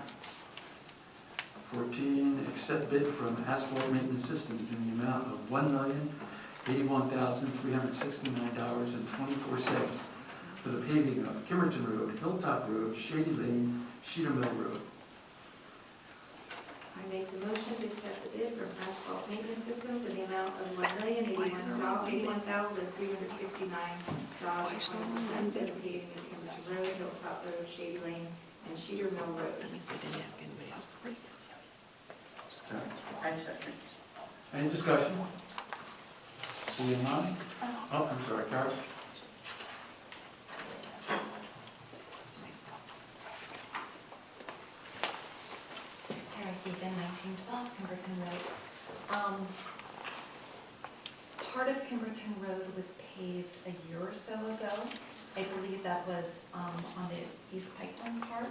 14, accept bid from Asphalt Maintenance Systems in the amount of $1,081,369.24 for the paving of Kimmerton Road, Hilltop Road, Shady Lane, Cedar Mill Road. I make the motion to accept the bid from Asphalt Maintenance Systems in the amount of $1,081,369.24 for the paving of Kimberton Road, Hilltop Road, Shady Lane, and Cedar Mill Road. I second. Any discussion? Seeing none? Oh, I'm sorry, Carol. Then 1912 Kimberton Road. Part of Kimberton Road was paved a year or so ago. I believe that was on the East Pipeline part.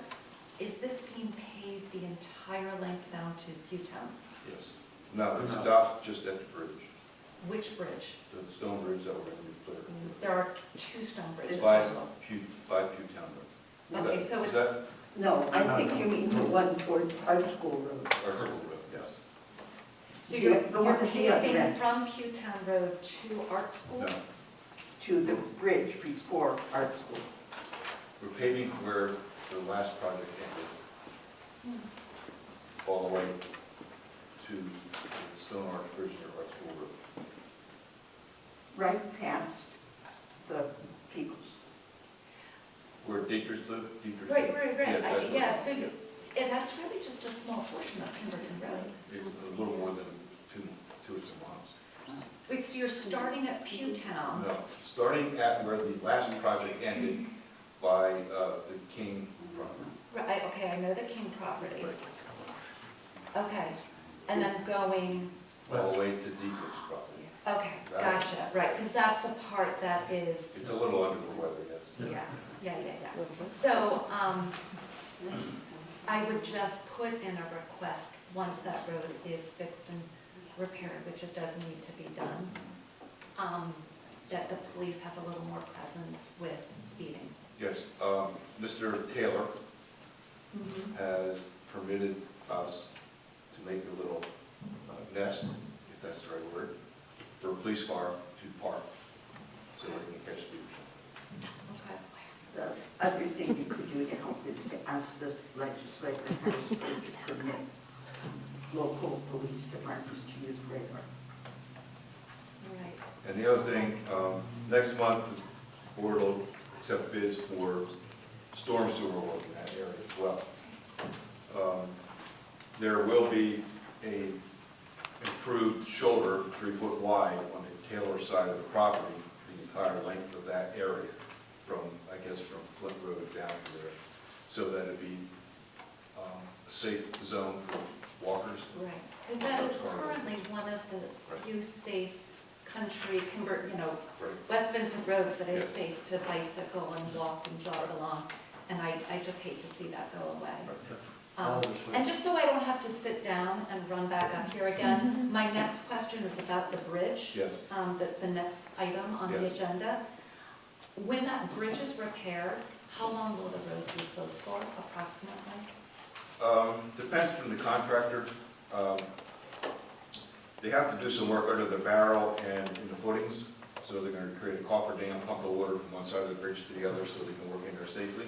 Is this being paved the entire length down to Pewtown? Yes. No, it stops just at the bridge, Which bridge? the stone bridge that we're going to repair. There are two stone bridges. By also. Pewtown Road. Okay, so Is it's, that No, I think you mean the one towards Art School Road. our Circle Road? Yes. so you're the one that he had paving rent. from Pewtown Road to Art School? No, To the bridge before Art School. we're paving where the last project ended, all the way to the Stone Arch Bridge near Art School Road. Right past the Peoples. Where Dietrich's live? Dietrich's Right, live. right, Yeah, right. that's Yeah, right. so that's really just a small portion of Kimberton Road. It's a little more than two or 2 miles. Wait, so you're starting at Pewtown? No, starting at where the last project ended by the King property. Right, okay, I know the King property. Okay, and then going, All the way to Dietrich's property. okay, gotcha, right, because that's the part that is, It's a little under the weather, yes. yeah. So, I would just put in a request, once that road is fixed and repaired, which it does need to be done, that the police have a little more presence with speeding? Yes, Mr. Taylor has permitted us to make a little nest, if that's the right word, for a police car to park, so they can catch people. Okay. The other thing you could do to help is to ask the legislature to permit local police departments to use radar. Right. And the other thing, next month, the board will accept bids for storm sewer work in that area as well. There will be a improved shoulder, 3 foot wide, on the Taylor side of the property, the entire length of that area, from, I guess, from Flint Road down to there, so that it'd be a safe zone for walkers. Right, because that is currently one of the few safe country, Right. West Vincent roads that is Yeah. safe to bicycle and walk and jog along, and I just hate to see that go away. And just so I don't have to sit down and run back up here again, my next question is about the bridge. Yes. The next item on the Yes. agenda. When that bridge is repaired, how long will the road be closed for approximately? Depends from the contractor. They have to do some work under the barrel and in the footings, so they're going to create a coffer dam, pump the water from one side of the bridge to the other so they can work in there safely.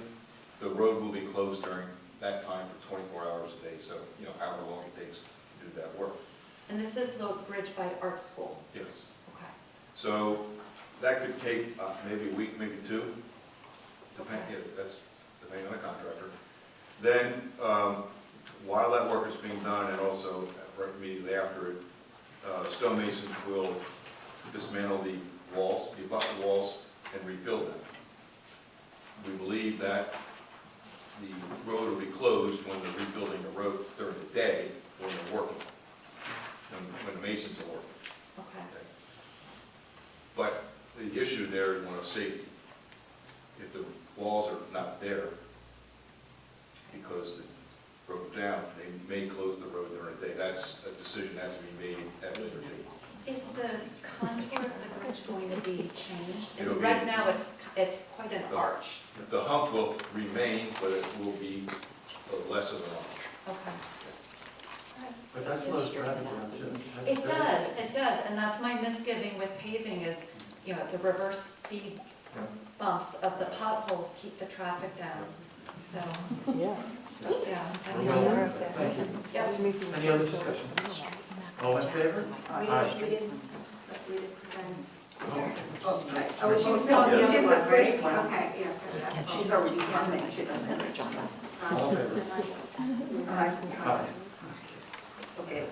The road will be closed during that time for 24 hours a day, so, however long it takes to do that work. And this is the bridge by Art School? Yes. Okay. So that could take maybe a week, maybe 2. That's depending on the contractor. Then, while that work is being done, and also right immediately after it, stonemasons will dismantle the walls, the abutment walls, and rebuild them. We believe that the road will be closed when they're rebuilding the road during the day when they're working, when the masons are working. Okay. But the issue there is one of safety. If the walls are not there because they broke down, they may close the road during the day. That's a decision that has to be made at a later date. Is the contour of the bridge going to be changed? It'll be- Right now, it's quite an arch. The hump will remain, but it will be less of an arch. Okay. But that slows traffic down too. It does, and that's my misgiving with paving is, the reverse speed bumps of the potholes keep the traffic down. So, Yeah. yeah. I mean, Well, thank you. Yep. Any other discussion? All in favor? We didn't Oh, right. Oh, Oh, she was no, on the you other did one, the first right? one. Okay, yeah. that's all. She's already commented on that. All in favor? Aye. Okay,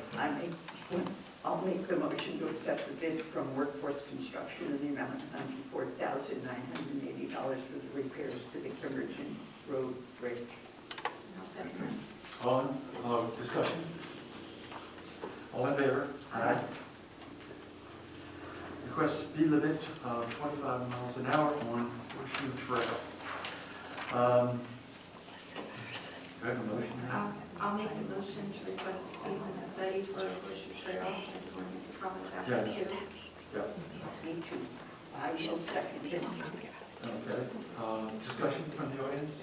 I'll make the motion to accept the bid from Workforce Construction in the amount of $94,980 for the repairs to the Kimberton Road Bridge. I'll second. Discussion? All in favor? Aye. Request speed limit of 25 miles an hour on Horseshoe Trail. Do I have a motion? I'll make the motion to request a speed limit study for Horseshoe Trail, it's probably about Yes. 2. Yep. Me too. I will second it. Okay. Discussion from the audience?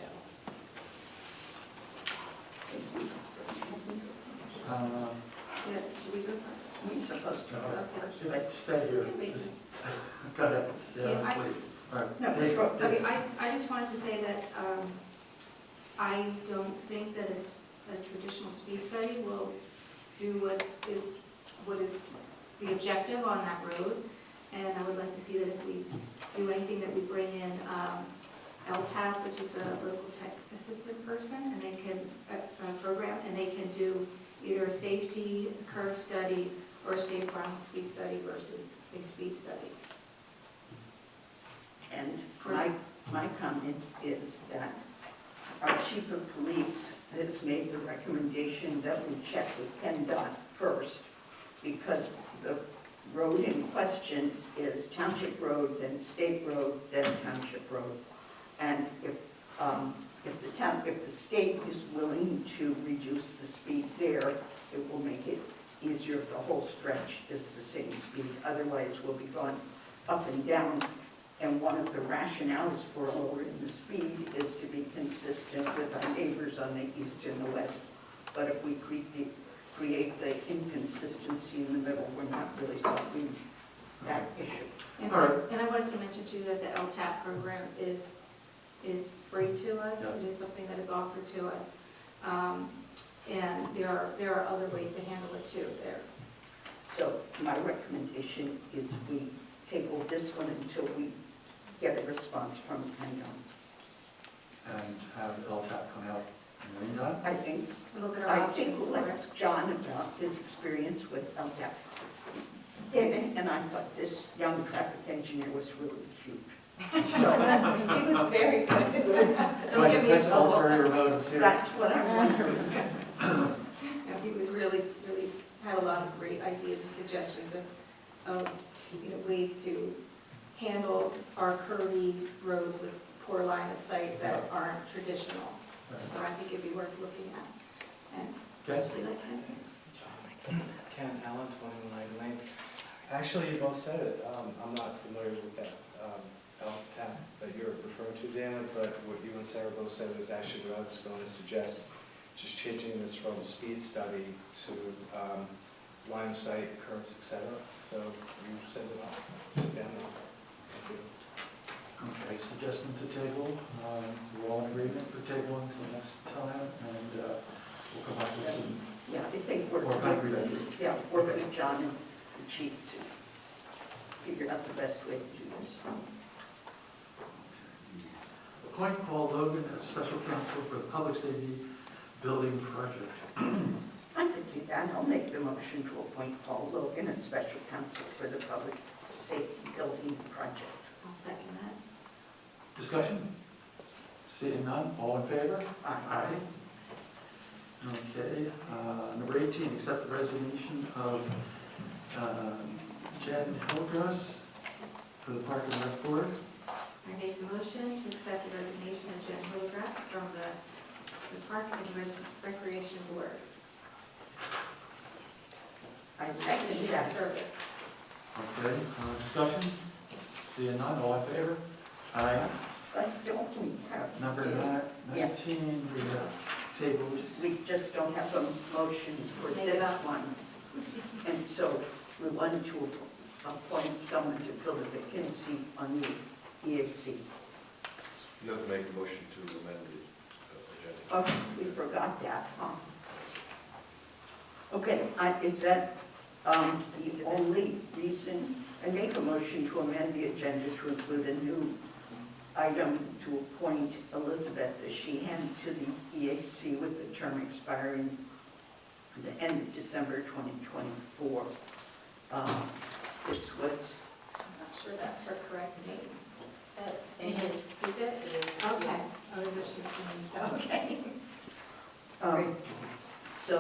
Yeah, should we go first? We're supposed to. Stay here. Wait. Go ahead. Yeah, Please. All right. No, Dave, go- Dave. Okay, I just wanted to say that I don't think that a traditional speed study will do what is the objective on that road. And I would like to see that if we do anything, that we bring in LTAP, which is the local tech assistant person, and they can, program, and they can do either a safety curve study or a safe ground speed study versus a speed study. And my comment is that our chief of police has made the recommendation that we check with PennDOT first, because the road in question is Township Road, then State Road, then Township Road. And if the state is willing to reduce the speed there, it will make it easier if the whole stretch is the same speed. Otherwise, we'll be going up and down. And one of the rationales for lowering the speed is to be consistent with our neighbors on the east and the west. But if we create the inconsistency in the middle, we're not really solving that issue. And All right. and I wanted to mention too that the LTAP program is free to us. Yeah. It is something that is offered to us. And there are other ways to handle it too there. So my recommendation is we table this one until we get a response from PennDOT. And have LTAP come out in the meantime. I think Look at our I think options we'll for it. ask John about his experience with LTAP. And I thought this young traffic engineer was really cute. So He was very good. So I can Don't get me in test trouble. ulterior motives here. that's what I'm wondering. No, he was really had a lot of great ideas and suggestions of ways to handle our curvy roads with poor line of sight that aren't traditional. So I think it'd be worth looking at. And Okay. actually, like Ken said, Ken Allen, 21 Lane. Actually, you both said it. I'm not familiar with that LTAP that you're referring to, Dana, but what you and Sarah both said is actually what I was going to suggest, just changing this from speed study to line of sight, curves, etc. So you said it all. Sit down now. Thank you. Okay, suggestion to table. We're all in agreement for tabling until next time, and we'll come back with some. Yeah, I think we're More concrete ideas. yeah, working with John and the chief to figure out the best way to do this. Appoint Paul Logan as special counsel for the public safety building project. I could do that. I'll make the motion to appoint Paul Logan as special counsel for the public safety building project. I'll second that. Discussion? Seeing none, all in favor? Aye. Okay, number 18, accept the resignation of Jen Hildress for the Park and Rec Board. I make the motion to accept the resignation of Jen Hildreth from the Park and Recreation Board. I second Their that. service. Okay, discussion? Seeing none, all in favor? Aye. But don't we have? Number 19, we have tabled. We just don't have a motion for Make this it up. one. And so we wanted to appoint someone to fill the vacancy on the EAC. You have to make a motion to amend the agenda. Oh, we forgot that, huh? Okay, is that the only reason? I make a motion to amend the agenda to include a new item to appoint Elizabeth Sheehan to the EAC with the term expiring at the end of December 2024. This was, I'm not sure that's her correct name. It is. Is it? Okay. Oh, it was just so. Okay. so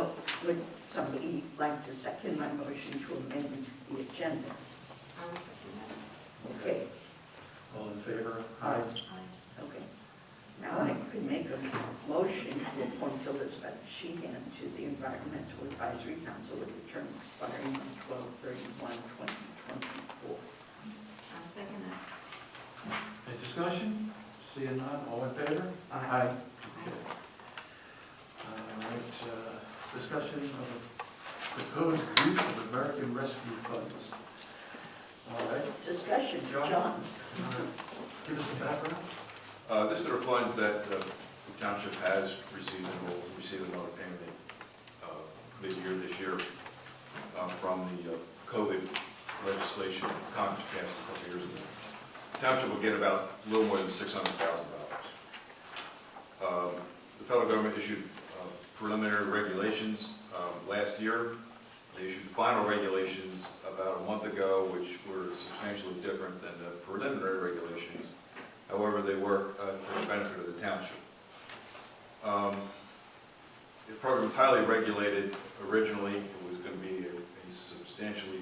would somebody like to second my motion to amend the agenda? I will second that. Okay. All in favor? Aye. Okay. Now I could make a motion to appoint Elizabeth Sheehan to the Environmental Advisory Council with the term expiring on 12/31/2024. I'll second that. Any discussion? Seeing none, all in favor? Aye. All right, discussion of the proposed use of American Rescue Funds. All right, Discussion, John. give us a background. This are funds that the township has received and will receive another payment mid-year this year from the COVID legislation Congress passed a couple years ago. The township will get about a little more than $600,000. The federal government issued preliminary regulations last year. They issued the final regulations about a month ago, which were substantially different than the preliminary regulations. However, they work to the benefit of the township. The program is highly regulated. Originally, it was going to be a substantially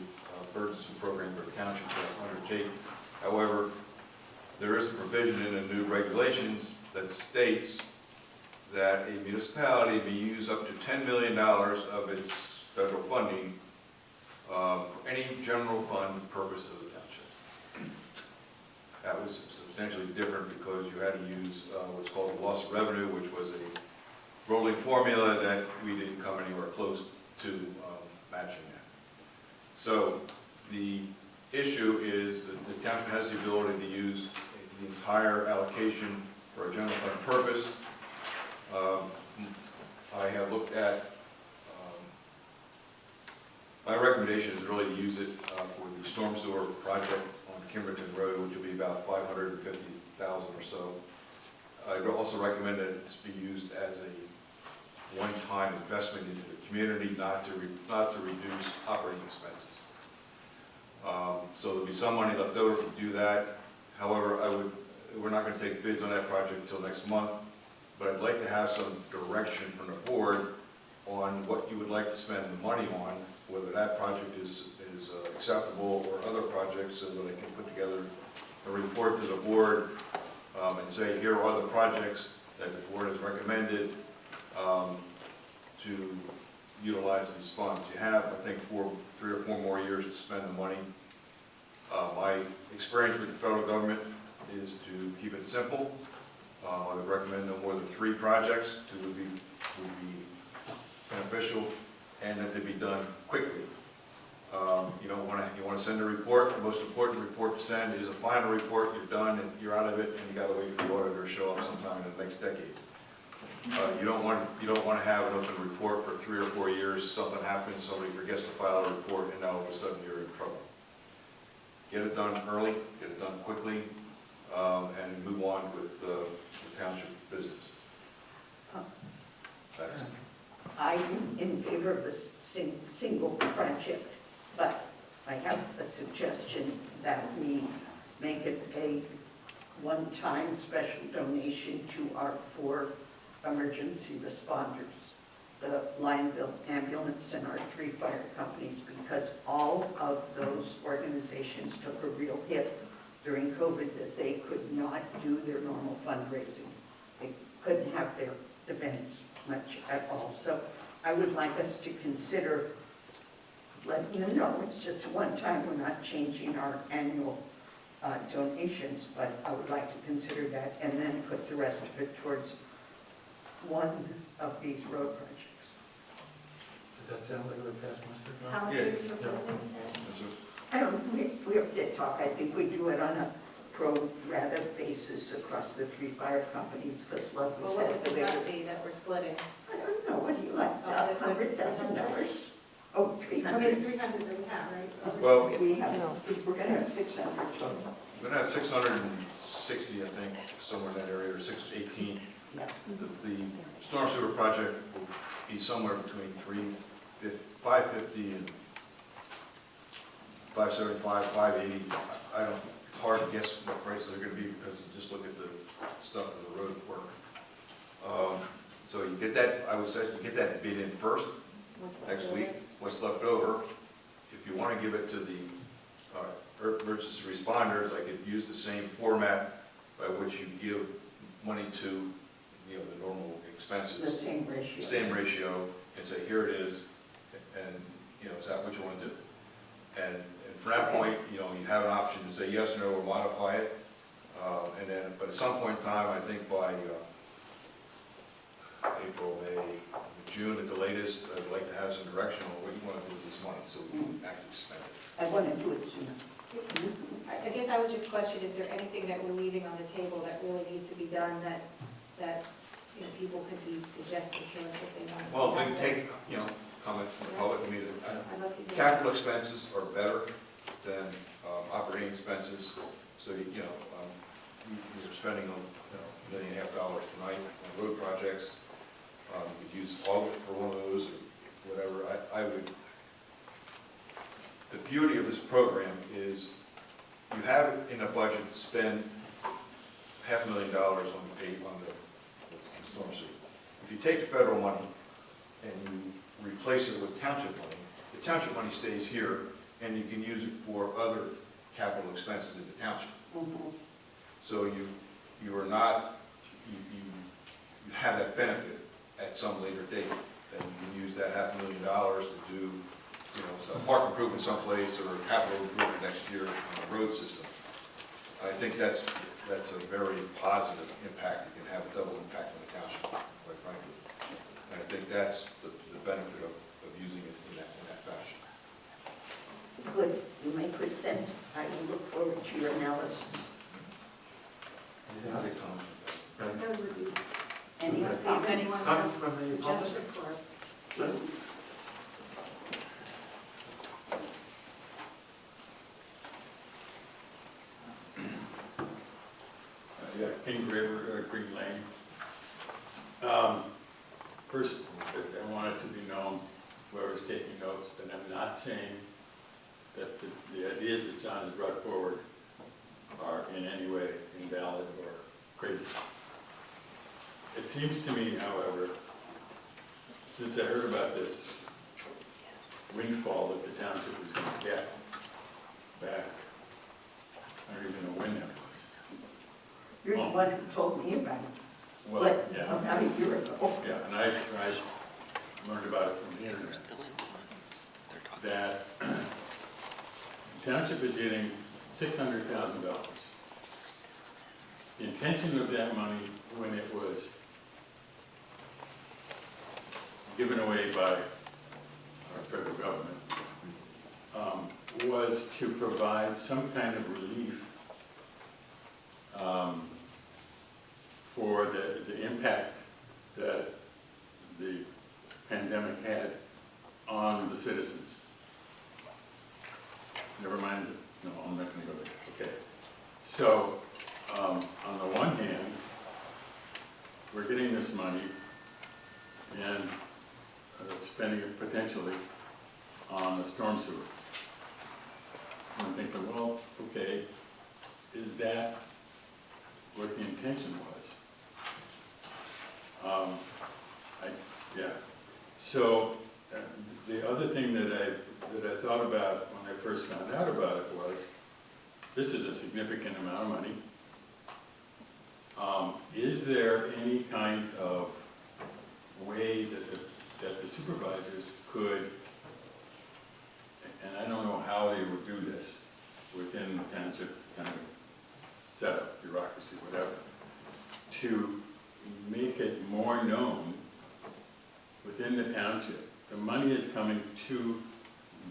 burdensome program for the township to undertake. However, there is a provision in the new regulations that states that a municipality may use up to $10 million of its federal funding for any general fund purpose of the township. That was substantially different because you had to use what's called the loss of revenue, which was a rolling formula that we didn't come anywhere close to matching that. So the issue is that the township has the ability to use the entire allocation for a general fund purpose. I have looked at, my recommendation is really to use it for the storm sewer project on Kimberton Road, which will be about $550,000 or so. I would also recommend that it be used as a one-time investment into the community, not to reduce operating expenses. So there'll be some money left over to do that. However, we're not going to take bids on that project until next month, but I'd like to have some direction from the board on what you would like to spend the money on, whether that project is acceptable or other projects, so that I can put together a report to the board and say, here are the projects that the board has recommended to utilize these funds. You have, I think, 3 or 4 more years to spend the money. My experience with the federal government is to keep it simple. I would recommend no more than 3 projects would be beneficial, and that they be done quickly. You want to send a report. The most important report to send is a final report. You're done, and you're out of it, and you got to wait for the auditor to show up sometime in the next decade. You don't want to have an open report for 3 or 4 years. Something happens, somebody forgets to file a report, and now all of a sudden you're in trouble. Get it done early, get it done quickly, and move on with the township business. That's it. I'm in favor of a single project, but I have a suggestion that we make it a one-time special donation to our 4 emergency responders, the Lionville Ambulance and our 3 fire companies, because all of those organizations took a real hit during COVID that they could not do their normal fundraising. They couldn't have their events much at all. So I would like us to consider letting you know it's just a one-time. We're not changing our annual donations, but I would like to consider that and then put the rest of it towards one of these road projects. Does that sound like a pass muster? How much Yeah. are you proposing? I don't, we did talk, I think we do it on a pro rata basis across the 3 fire companies, because Well, Lovelace what has was the the bigger. gut fee that we're splitting? I don't know, what do you like, Oh, that was- $100,000? Oh, I mean, it's 300. 300 that we have, right? So Well, We have, we're gonna have 600, so, we're going to have 660, I think, somewhere in that area, or 618. yeah. The storm sewer project will be somewhere between 550 and 575, 580. I don't, it's hard to guess what prices are going to be because you just look at the stuff in the road work. So you get that, I would say, you get that bid in first next week. What's left over, if you want to give it to the emergency responders, I could use the same format by which you give money to, the normal expenses. The same ratio. Same ratio, and say, here it is, and, is that what you want to do? And from that point, you have an option to say yes or no, or modify it. And then, but at some point in time, I think by April, May, June at the latest, I'd like to have some direction on what you want to do with this money, so we can actually spend it. I want to do it sooner. I guess I would just question, is there anything that we're leaving on the table that really needs to be done that people could be suggesting to us if they want to see? Well, we can take, comments from the public. I mean, I'd love to hear. capital expenses are better than operating expenses, so, you're spending $1.5 million tonight on road projects. You could use all of it for one of those, or whatever. The beauty of this program is you have it in a budget to spend $500,000 on the storm sewer. If you take the federal money and you replace it with township money, the township money stays here, and you can use it for other capital expenses in the township. So you are not, you have that benefit at some later date, and you can use that $500,000 to do, some park improvement someplace or capital improvement next year on the road system. I think that's a very positive impact. You can have a double impact on the township, quite frankly. And I think that's the benefit of using it in that fashion. Good, you make good sense. I will look forward to your analysis. Anything else? Right. That would be- Any Okay. other Anyone Comments has from the public? suggestions for us? Good. Yeah, King River, Green Lane. First, I want it to be known, whoever's taking notes, that I'm not saying that the ideas that John has brought forward are in any way invalid or crazy. It seems to me, however, since I heard about this windfall that the township was going to get back, I don't even know when that was. You're the one who told me about it. Well, But yeah. about a year ago. Yeah, and I learned about it from the internet. That the township is getting $600,000. The intention of that money, when it was given away by our federal government, was to provide some kind of relief for the impact that the pandemic had on the citizens. Never mind, no, I'm not going to go there. Okay. So, on the one hand, we're getting this money and spending it potentially on the storm sewer. And I'm thinking, well, okay, is that what the intention was? Yeah. So the other thing that I thought about when I first found out about it was, this is a significant amount of money. Is there any kind of way that the supervisors could, and I don't know how they would do this within the township kind of setup, bureaucracy, whatever, to make it more known within the township. The money is coming to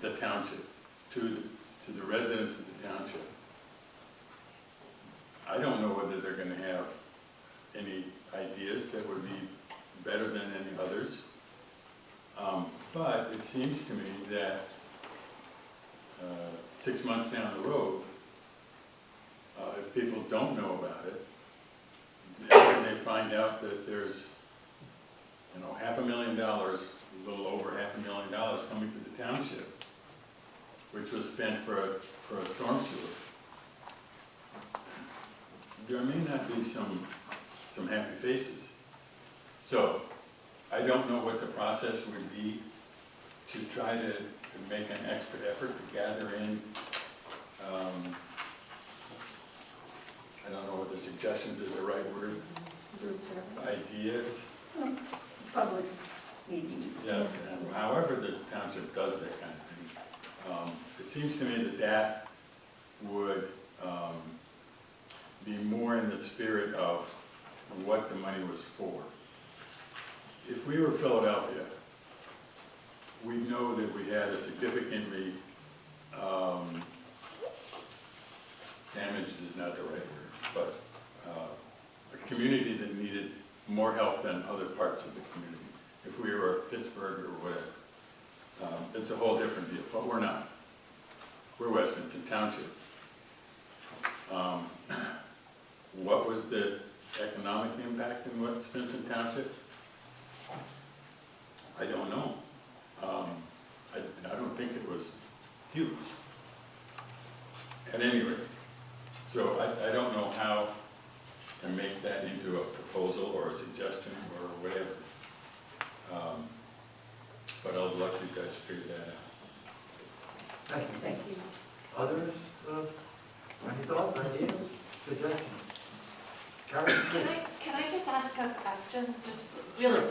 the township, to the residents of the township. I don't know whether they're going to have any ideas that would be better than any others. But it seems to me that 6 months down the road, if people don't know about it, and they find out that there's, $500,000, a little over $500,000 coming to the township, which was spent for a storm sewer, there may not be some happy faces. So I don't know what the process would be to try to make an extra effort to gather in, I don't know whether suggestions is the right word, ideas. Public meetings. Yes, and however the township does that kind of thing. It seems to me that would be more in the spirit of what the money was for. If we were Philadelphia, we know that we had a significantly, damaged is not the right word, but a community that needed more help than other parts of the community. If we were Pittsburgh or whatever, it's a whole different deal, but we're not. We're West Vincent Township. What was the economic impact in West Vincent Township? I don't know. I don't think it was huge. At any rate, so I don't know how to make that into a proposal or a suggestion or whatever. But I'll let you guys figure that out. Thank you. Thank you. Others, any thoughts, ideas, suggestions? Karen? Can I just ask a question, just really?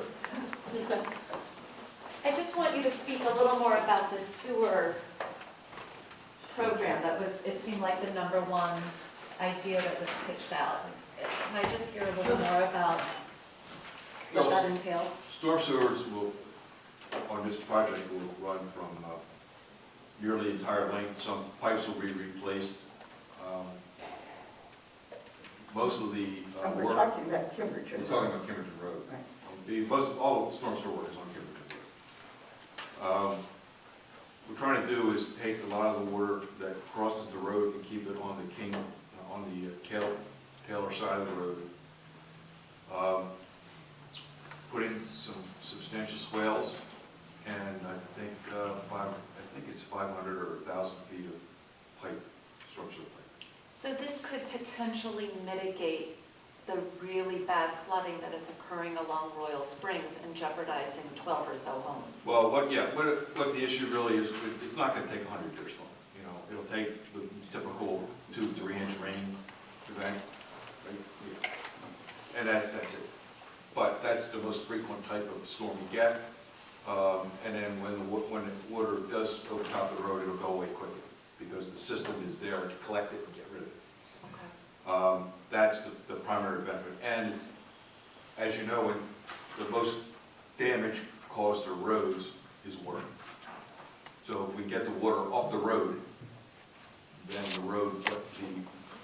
I just want you to speak a little more about the sewer program that was, it seemed like the #1 idea that was pitched out. Can I just hear a little more about what that entails? Storm sewers will, on this project, will run from nearly entire length. Some pipes will be replaced. Most of the And we're work, talking about Kimberton. we're talking about Kimberton Road. Right. Most of all storm sewer work is on Kimberton Road. What we're trying to do is take a lot of the water that crosses the road and keep it on the Taylor side of the road. Put in some substantial swales, and I think it's 500 or 1,000 feet of pipe, storm sewer pipe. So this could potentially mitigate the really bad flooding that is occurring along Royal Springs and jeopardizing 12 or so homes. Well, what the issue really is, it's not going to take 100 years long. You know, it'll take the typical 2 to 3 inch rain event, right? Yeah. And that's it. But that's the most frequent type of storm you get. And then when the water does overtop the road, it'll go away quickly because the system is there to collect it and get rid of it. Okay. That's the primary benefit. And as you know, the most damage caused to roads is water. So if we get the water off the road, then the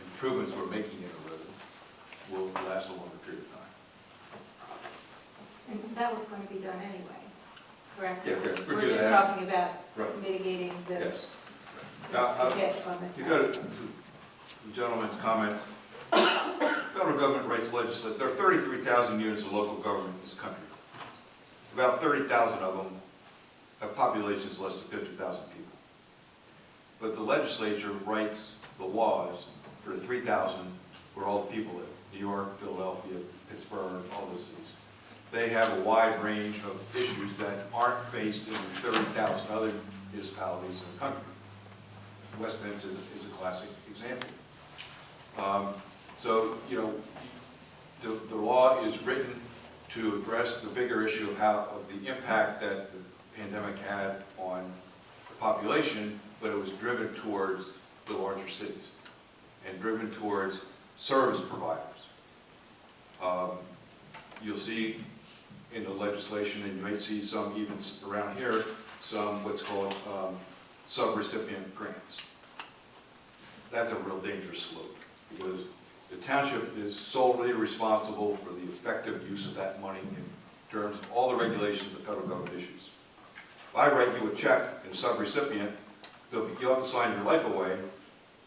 improvements we're making in the road will last a longer period of time. And that was going to be done anyway, correct? Yeah, We're just talking about Right. mitigating the Yes. Now, hit on the to go to the gentleman's comments, federal government writes legislation. There are 33,000 units of local government in this country. About 30,000 of them have populations less than 50,000 people. But the legislature writes the laws for the 3,000 where all the people live. New York, Philadelphia, Pittsburgh, all those cities. They have a wide range of issues that aren't faced in 30,000 other municipalities in the country. West Vincent is a classic example. So, you know, the law is written to address the bigger issue of the impact that the pandemic had on the population, but it was driven towards the larger cities and driven towards service providers. You'll see in the legislation, and you might see some even around here, some what's called sub-recipient grants. That's a real dangerous slope because the township is solely responsible for the effective use of that money in terms of all the regulations the federal government issues. If I write you a check and a sub-recipient, you'll have to sign your life away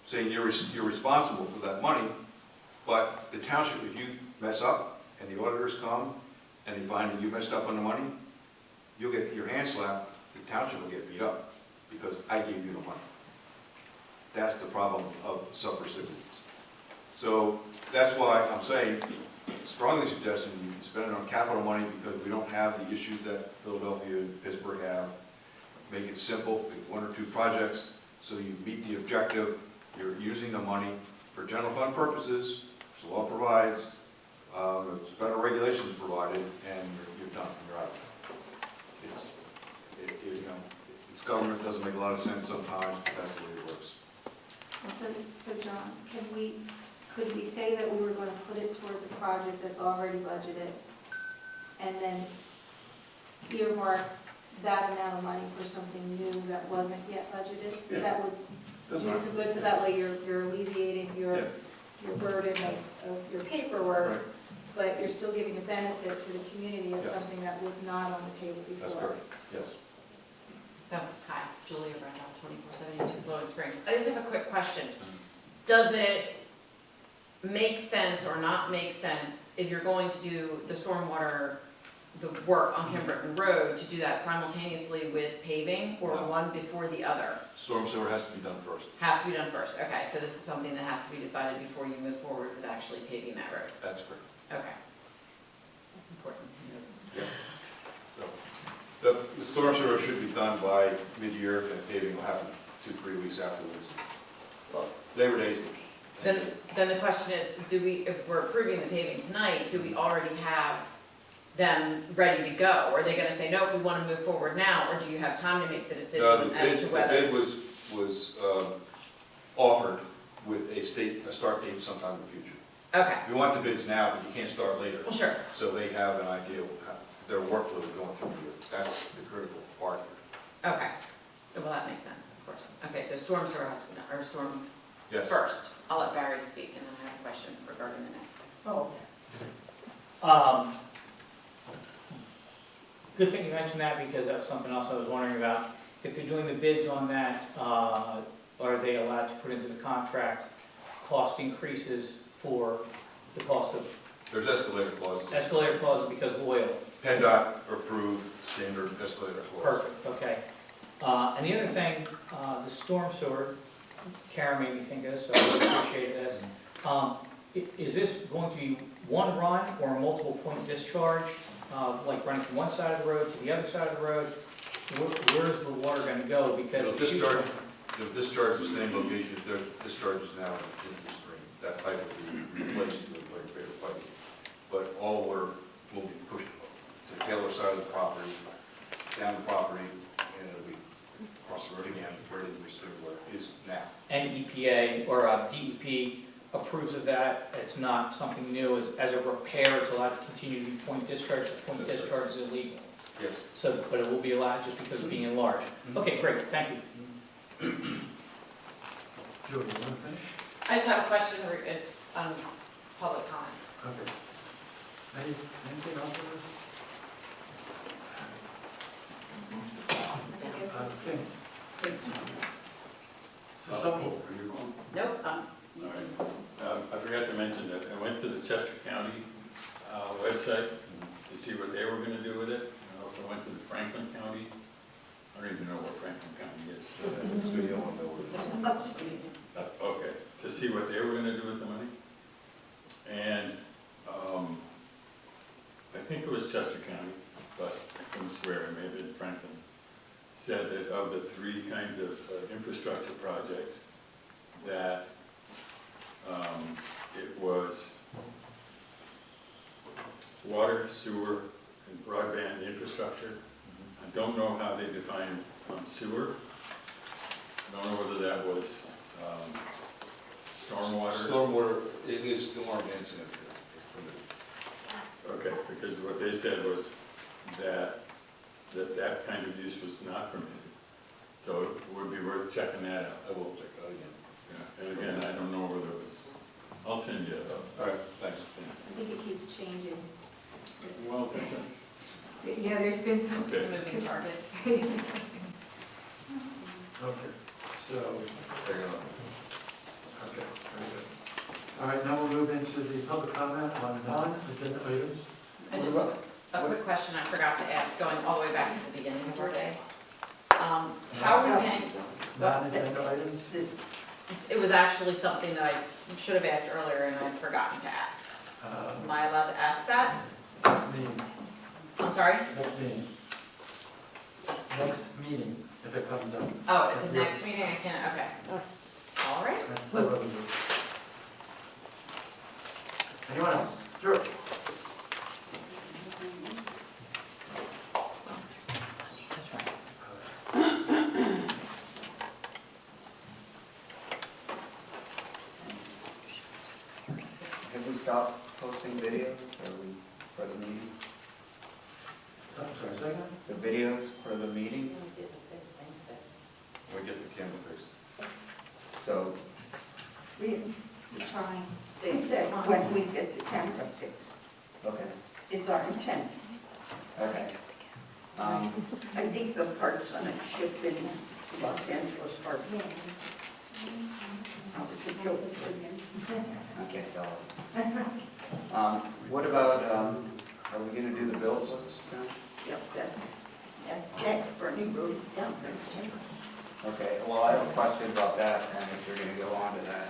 saying you're responsible for that money, but the township, if you mess up and the auditors come and they find that you messed up on the money, you'll get your hand slapped, the township will get beat up because I gave you the money. That's the problem of sub-recipients. So that's why I'm saying, strongly suggesting you can spend it on capital money because we don't have the issues that Philadelphia and Pittsburgh have. Make it simple, pick 1 or 2 projects so you meet the objective. You're using the money for general fund purposes, which the law provides, federal regulations provided, and you're done. You're out. You know, it's government doesn't make a lot of sense sometimes, but that's the way it works. So John, could we say that we were going to put it towards a project that's already budgeted and then earmark that amount of money for something new that wasn't yet budgeted? Yeah. That would do some good, so that way you're alleviating your burden of your paperwork, Right. but you're still giving a benefit to the community as Yes. something that was not on the table before. That's correct, yes. So, hi, Julia Brendel, 2472 Flowing Springs. I just have a quick question. Does it make sense or not make sense if you're going to do the stormwater, the work on Kimberton Road, to do that simultaneously with paving or No. one before the other? Storm sewer has to be done first. Has to be done first. Okay, so this is something that has to be decided before you move forward with actually paving that road. That's correct. Okay. That's important. Yeah. So, the storm sewer should be done by mid-year, and paving will happen 2-3 weeks afterwards. Well, Labor Day's. Then the question is, if we're approving the paving tonight, do we already have them ready to go? Or are they gonna say, nope, we wanna move forward now, or do you have time to make the decision The as to bid whether? was offered with a start date sometime in the future. Okay, We want the bids now, but you can't start later. well, sure. So they have an idea of how their workload going through the year. That's the critical part here. Okay, well, that makes sense, of course. Okay, so storm sewer has to be done, or storm Yes. first. I'll let Barry speak, and then I have a question regarding the next. Oh, Good thing you mentioned that, because that was something else I was wondering about. If they're doing the bids on that, are they allowed to put into the contract cost increases for the cost of There's escalator clauses. escalator clauses because of oil? PennDOT approved standard escalator clause. Perfect, okay. And the other thing, the storm sewer, Karen made me think of this, so I really appreciate this. Is this going to be one run or a multiple point discharge, like running from one side of the road to the other side of the road? Where's the water going to go? Because They'll discharge the same location if their discharge is now into the stream. That pipe will be replaced with a bigger pipe. But all water will be pushed to the Taylor side of the property, down the property, and it'll be across the road again, ready to restore where it is now. And EPA or DEP approves of that. It's not something new. As a repair, it's allowed to continue to be point discharge. The point discharge is illegal. Yes. So, but it will be allowed just because of being enlarged. Okay, great, thank you. Julie, you want to finish? I just have a question on public comment. Okay. Anything else on this? Okay. So some, Nope, All right. I forgot to mention that I went to the Chester County website to see what they were going to do with it. I also went to the Franklin County. I don't even know what Franklin County is. So you don't know where it is. Okay, to see what they were going to do with the money. And I think it was Chester County, but I couldn't swear, it may have been Franklin, said that of the three kinds of infrastructure projects, that it was water, sewer, and broadband infrastructure. I don't know how they define sewer. I don't know whether that was stormwater. Stormwater, it is storm and sanitary. Okay, because what they said was that that kind of use was not permitted. So it would be worth checking that out. I will check that again. Yeah. And again, I don't know whether it was, I'll send you a. All right, thanks. I think it keeps changing. Well, that's a. Yeah, there's been some. Okay. it's a moving target. okay, so, Fair enough. okay, very good. All right, now we'll move into the public comment on non-agenda items. I just, a quick question I forgot to ask, going all the way back to the beginning of our day. How are we paying? Non-agenda items? It was actually something that I should have asked earlier and I'd forgotten to ask. Am I allowed to ask that? Meeting, I'm sorry? next meeting. Next meeting, if it comes up. Oh, at the next meeting I can, okay. All right. That's what we'll do. Anyone else? Sure. Have we stopped posting videos for the meetings? Sorry, second? The videos for the meetings? We get the camera fixed. So, We, We're trying. they said when we get the camera fixed, okay, it's our intent. okay. I think the parts on a ship in Los Angeles are, that was a joke. I can't tell. What about, are we gonna do the bills list now? Yep, that's that Bernie Road down there. Okay, well, I have a question about that, and if you're gonna go on to that.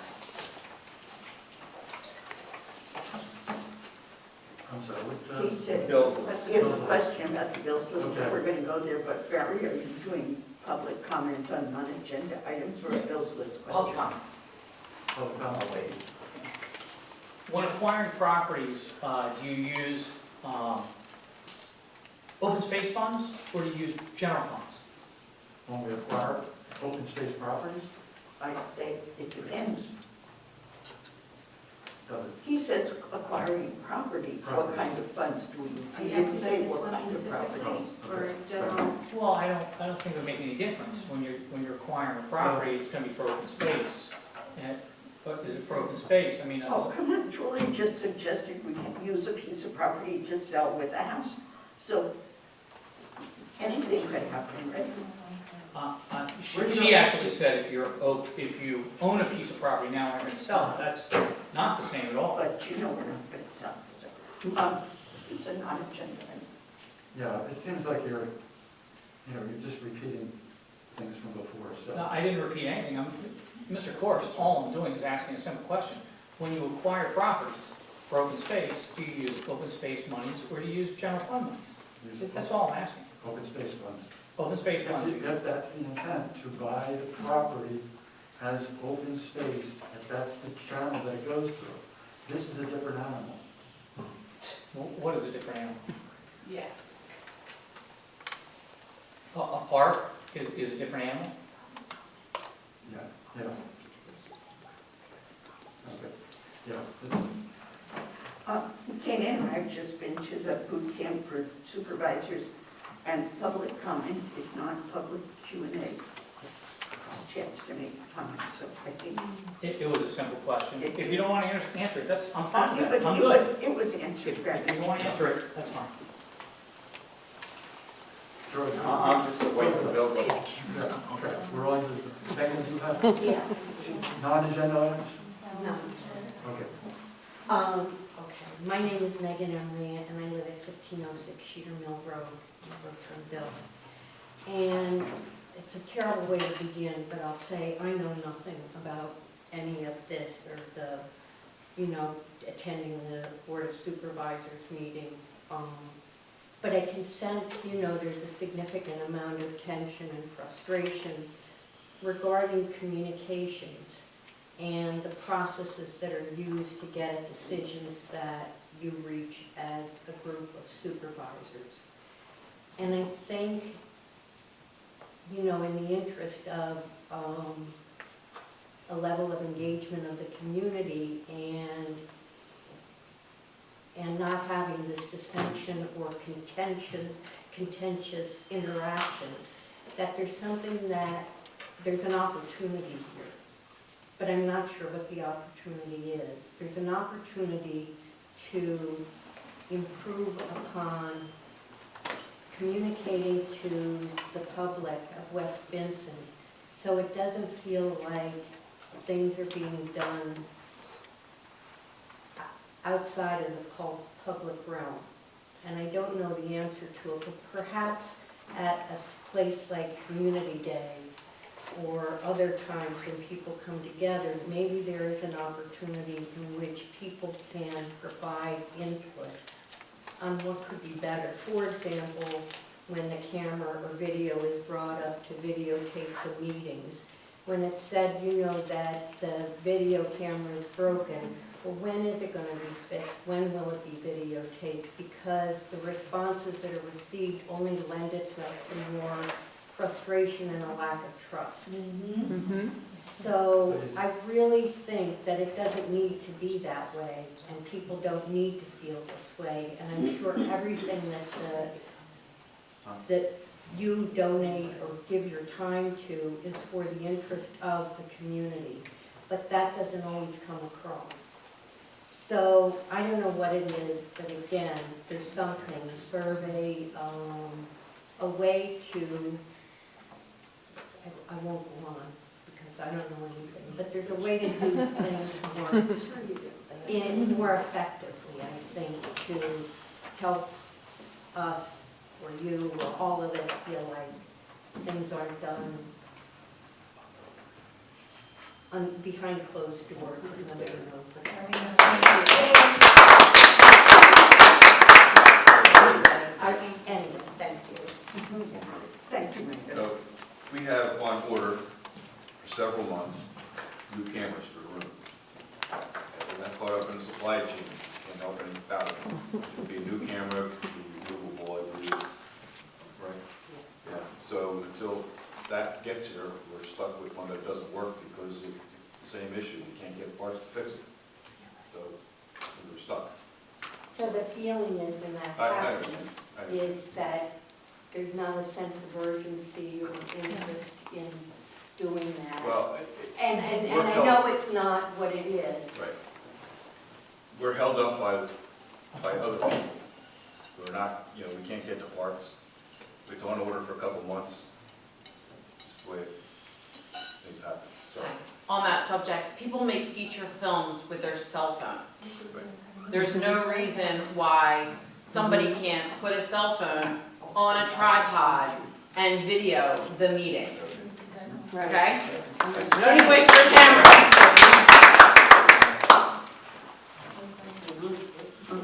I'm sorry, what, He said, Bills list. he has a question about the bills list, Okay. we're gonna go there, but Barry, are you doing public comment on non-agenda items or a bills list question? public comment? I'll wait. When acquiring properties, do you use open space funds or do you use general funds? When we acquire open space properties? I'd say it depends. does it? He says acquiring properties, what kind of funds do we use? Are He you didn't asking say this what one kind of specifically, properties. or general? Well, I don't think it would make any difference. When you're acquiring a property, it's gonna be for open space. And, but is it for open space? I mean, Oh, come on, Julie just suggested we can use a piece of property to sell with a house. So anything could happen, right? she actually said if you own a piece of property now and you're gonna sell it, that's not the same at all. But you know we're not going to sell. So, this is a non-agenda item. Yeah, it seems like you're just repeating things from before, so. No, I didn't repeat anything. Mr. Corse, all I'm doing is asking a simple question. When you acquire properties for open space, do you use open space monies or do you use general fund monies? That's all I'm asking. Open space funds. Open space funds. If that's the intent, to buy the property as open space, if that's the channel that it goes through. This is a different animal. What is a different animal? Yeah. A park is a different animal? Yeah. Okay, yeah, it's, Dana and I have just been to the boot camp for supervisors, and public comment is not public Q&A. Chance to make comments, so I think. It was a simple question. If you don't want to answer it, I'm fine with that. I'm It good. was answered. If you don't want to answer it, that's fine. George. I'm just waiting for Bill. Yeah, okay, we're on to the Megan, you have Yeah. non-agenda items? No. Okay. Okay, my name is Megan Emery, and I live at 1506 Cedar Mill Road, Brooklynville. And it's a terrible way to begin, but I'll say I know nothing about any of this or attending the Board of Supervisors meeting. But I can sense, there's a significant amount of tension and frustration regarding communications and the processes that are used to get at decisions that you reach as a group of supervisors. And I think, in the interest of a level of engagement of the community and not having this dissension or contentious interactions, that there's an opportunity here. But I'm not sure what the opportunity is. There's an opportunity to improve upon communicating to the public of West Vincent so it doesn't feel like things are being done outside of the public realm. And I don't know the answer to it, but perhaps at a place like Community Day or other times when people come together, maybe there is an opportunity in which people can provide input on what could be better. For example, when the camera or video is brought up to videotape the meetings, when it's said, that the video camera is broken, well, when is it going to be fixed? When will it be videotaped? Because the responses that are received only lend itself to more frustration and a lack of trust. So I really think that it doesn't need to be that way, and people don't need to feel this way. And I'm sure everything that you donate or give your time to is for the interest of the community, but that doesn't always come across. So I don't know what it is, but again, there's something, a survey, a way to, I won't go on because I don't know anything, but there's a way to do things more effectively, I think, to help us or you or all of us feel like things aren't done behind closed doors. Anyway, thank you. Thank you, Megan. So we have on order for several months new cameras for the room. We're not caught up in the supply chain, can't help anything about it. It'll be a new camera, it'll be removable, I believe. Right? Yeah. So until that gets here, we're stuck with one that doesn't work because of the same issue. We can't get parts to fix it. So So the feeling is when that I happens, understand. is that there's not a sense of urgency or interest in doing that. Well, And we're I held- know it's not what it is. right. We're held up by other people. We're not, you know, we can't get the parts. It's on order for a couple months. Just the way things happen, so. On that subject, people make feature films with their cell phones. Right. There's no reason why somebody can't put a cell phone on a tripod and video the meeting, okay? No need to wait for a camera.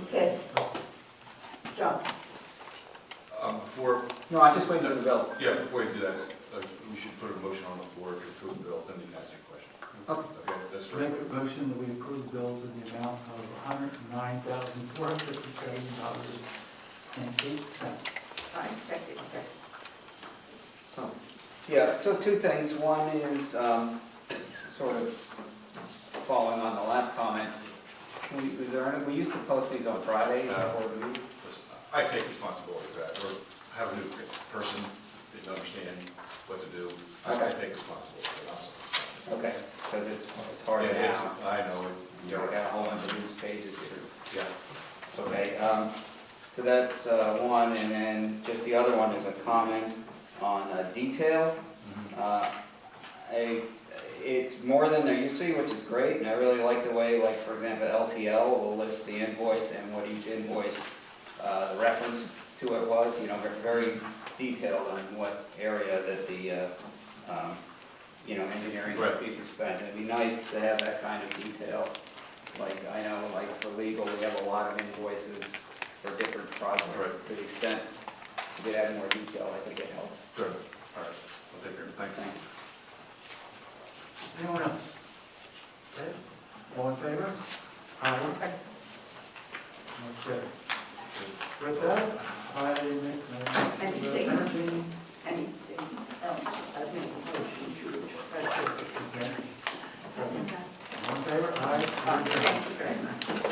Okay. John? Before, No, I'm just waiting for the bill. yeah, before you do that, we should put a motion on the floor to approve the bills, then you can ask your question. Okay. Okay, that's right. Make a motion that we approve bills in the amount of $109,457.08. I second that. Yeah, so two things. One is sort of following on the last comment. We used to post these on Friday before the meeting. I take responsibility for that, or have a new person didn't understand what to do. I take responsibility for that. Okay, because it's hard Yeah, now. I know, You know, we got a whole bunch of loose pages here. yeah. Okay, so that's one, and then just the other one is a comment on detail. It's more than there used to be, which is great, and I really like the way, like, for example, LTL will list the invoice and what each invoice, the reference to it was, you know, very detailed on what area that the, you know, engineering people spent. It'd be nice to have that kind of detail. Like, I know, like, for legal, we have a lot of invoices for different projects. Right. To the extent we could add more detail, I think it helps. Good, all right, I'll take care of it, thank you. Anyone else? Okay. All in favor? Aye. Okay. With that, I Anything? entertain. Anything else? I make a motion to adjourn. All in favor? Aye. Thank you very much.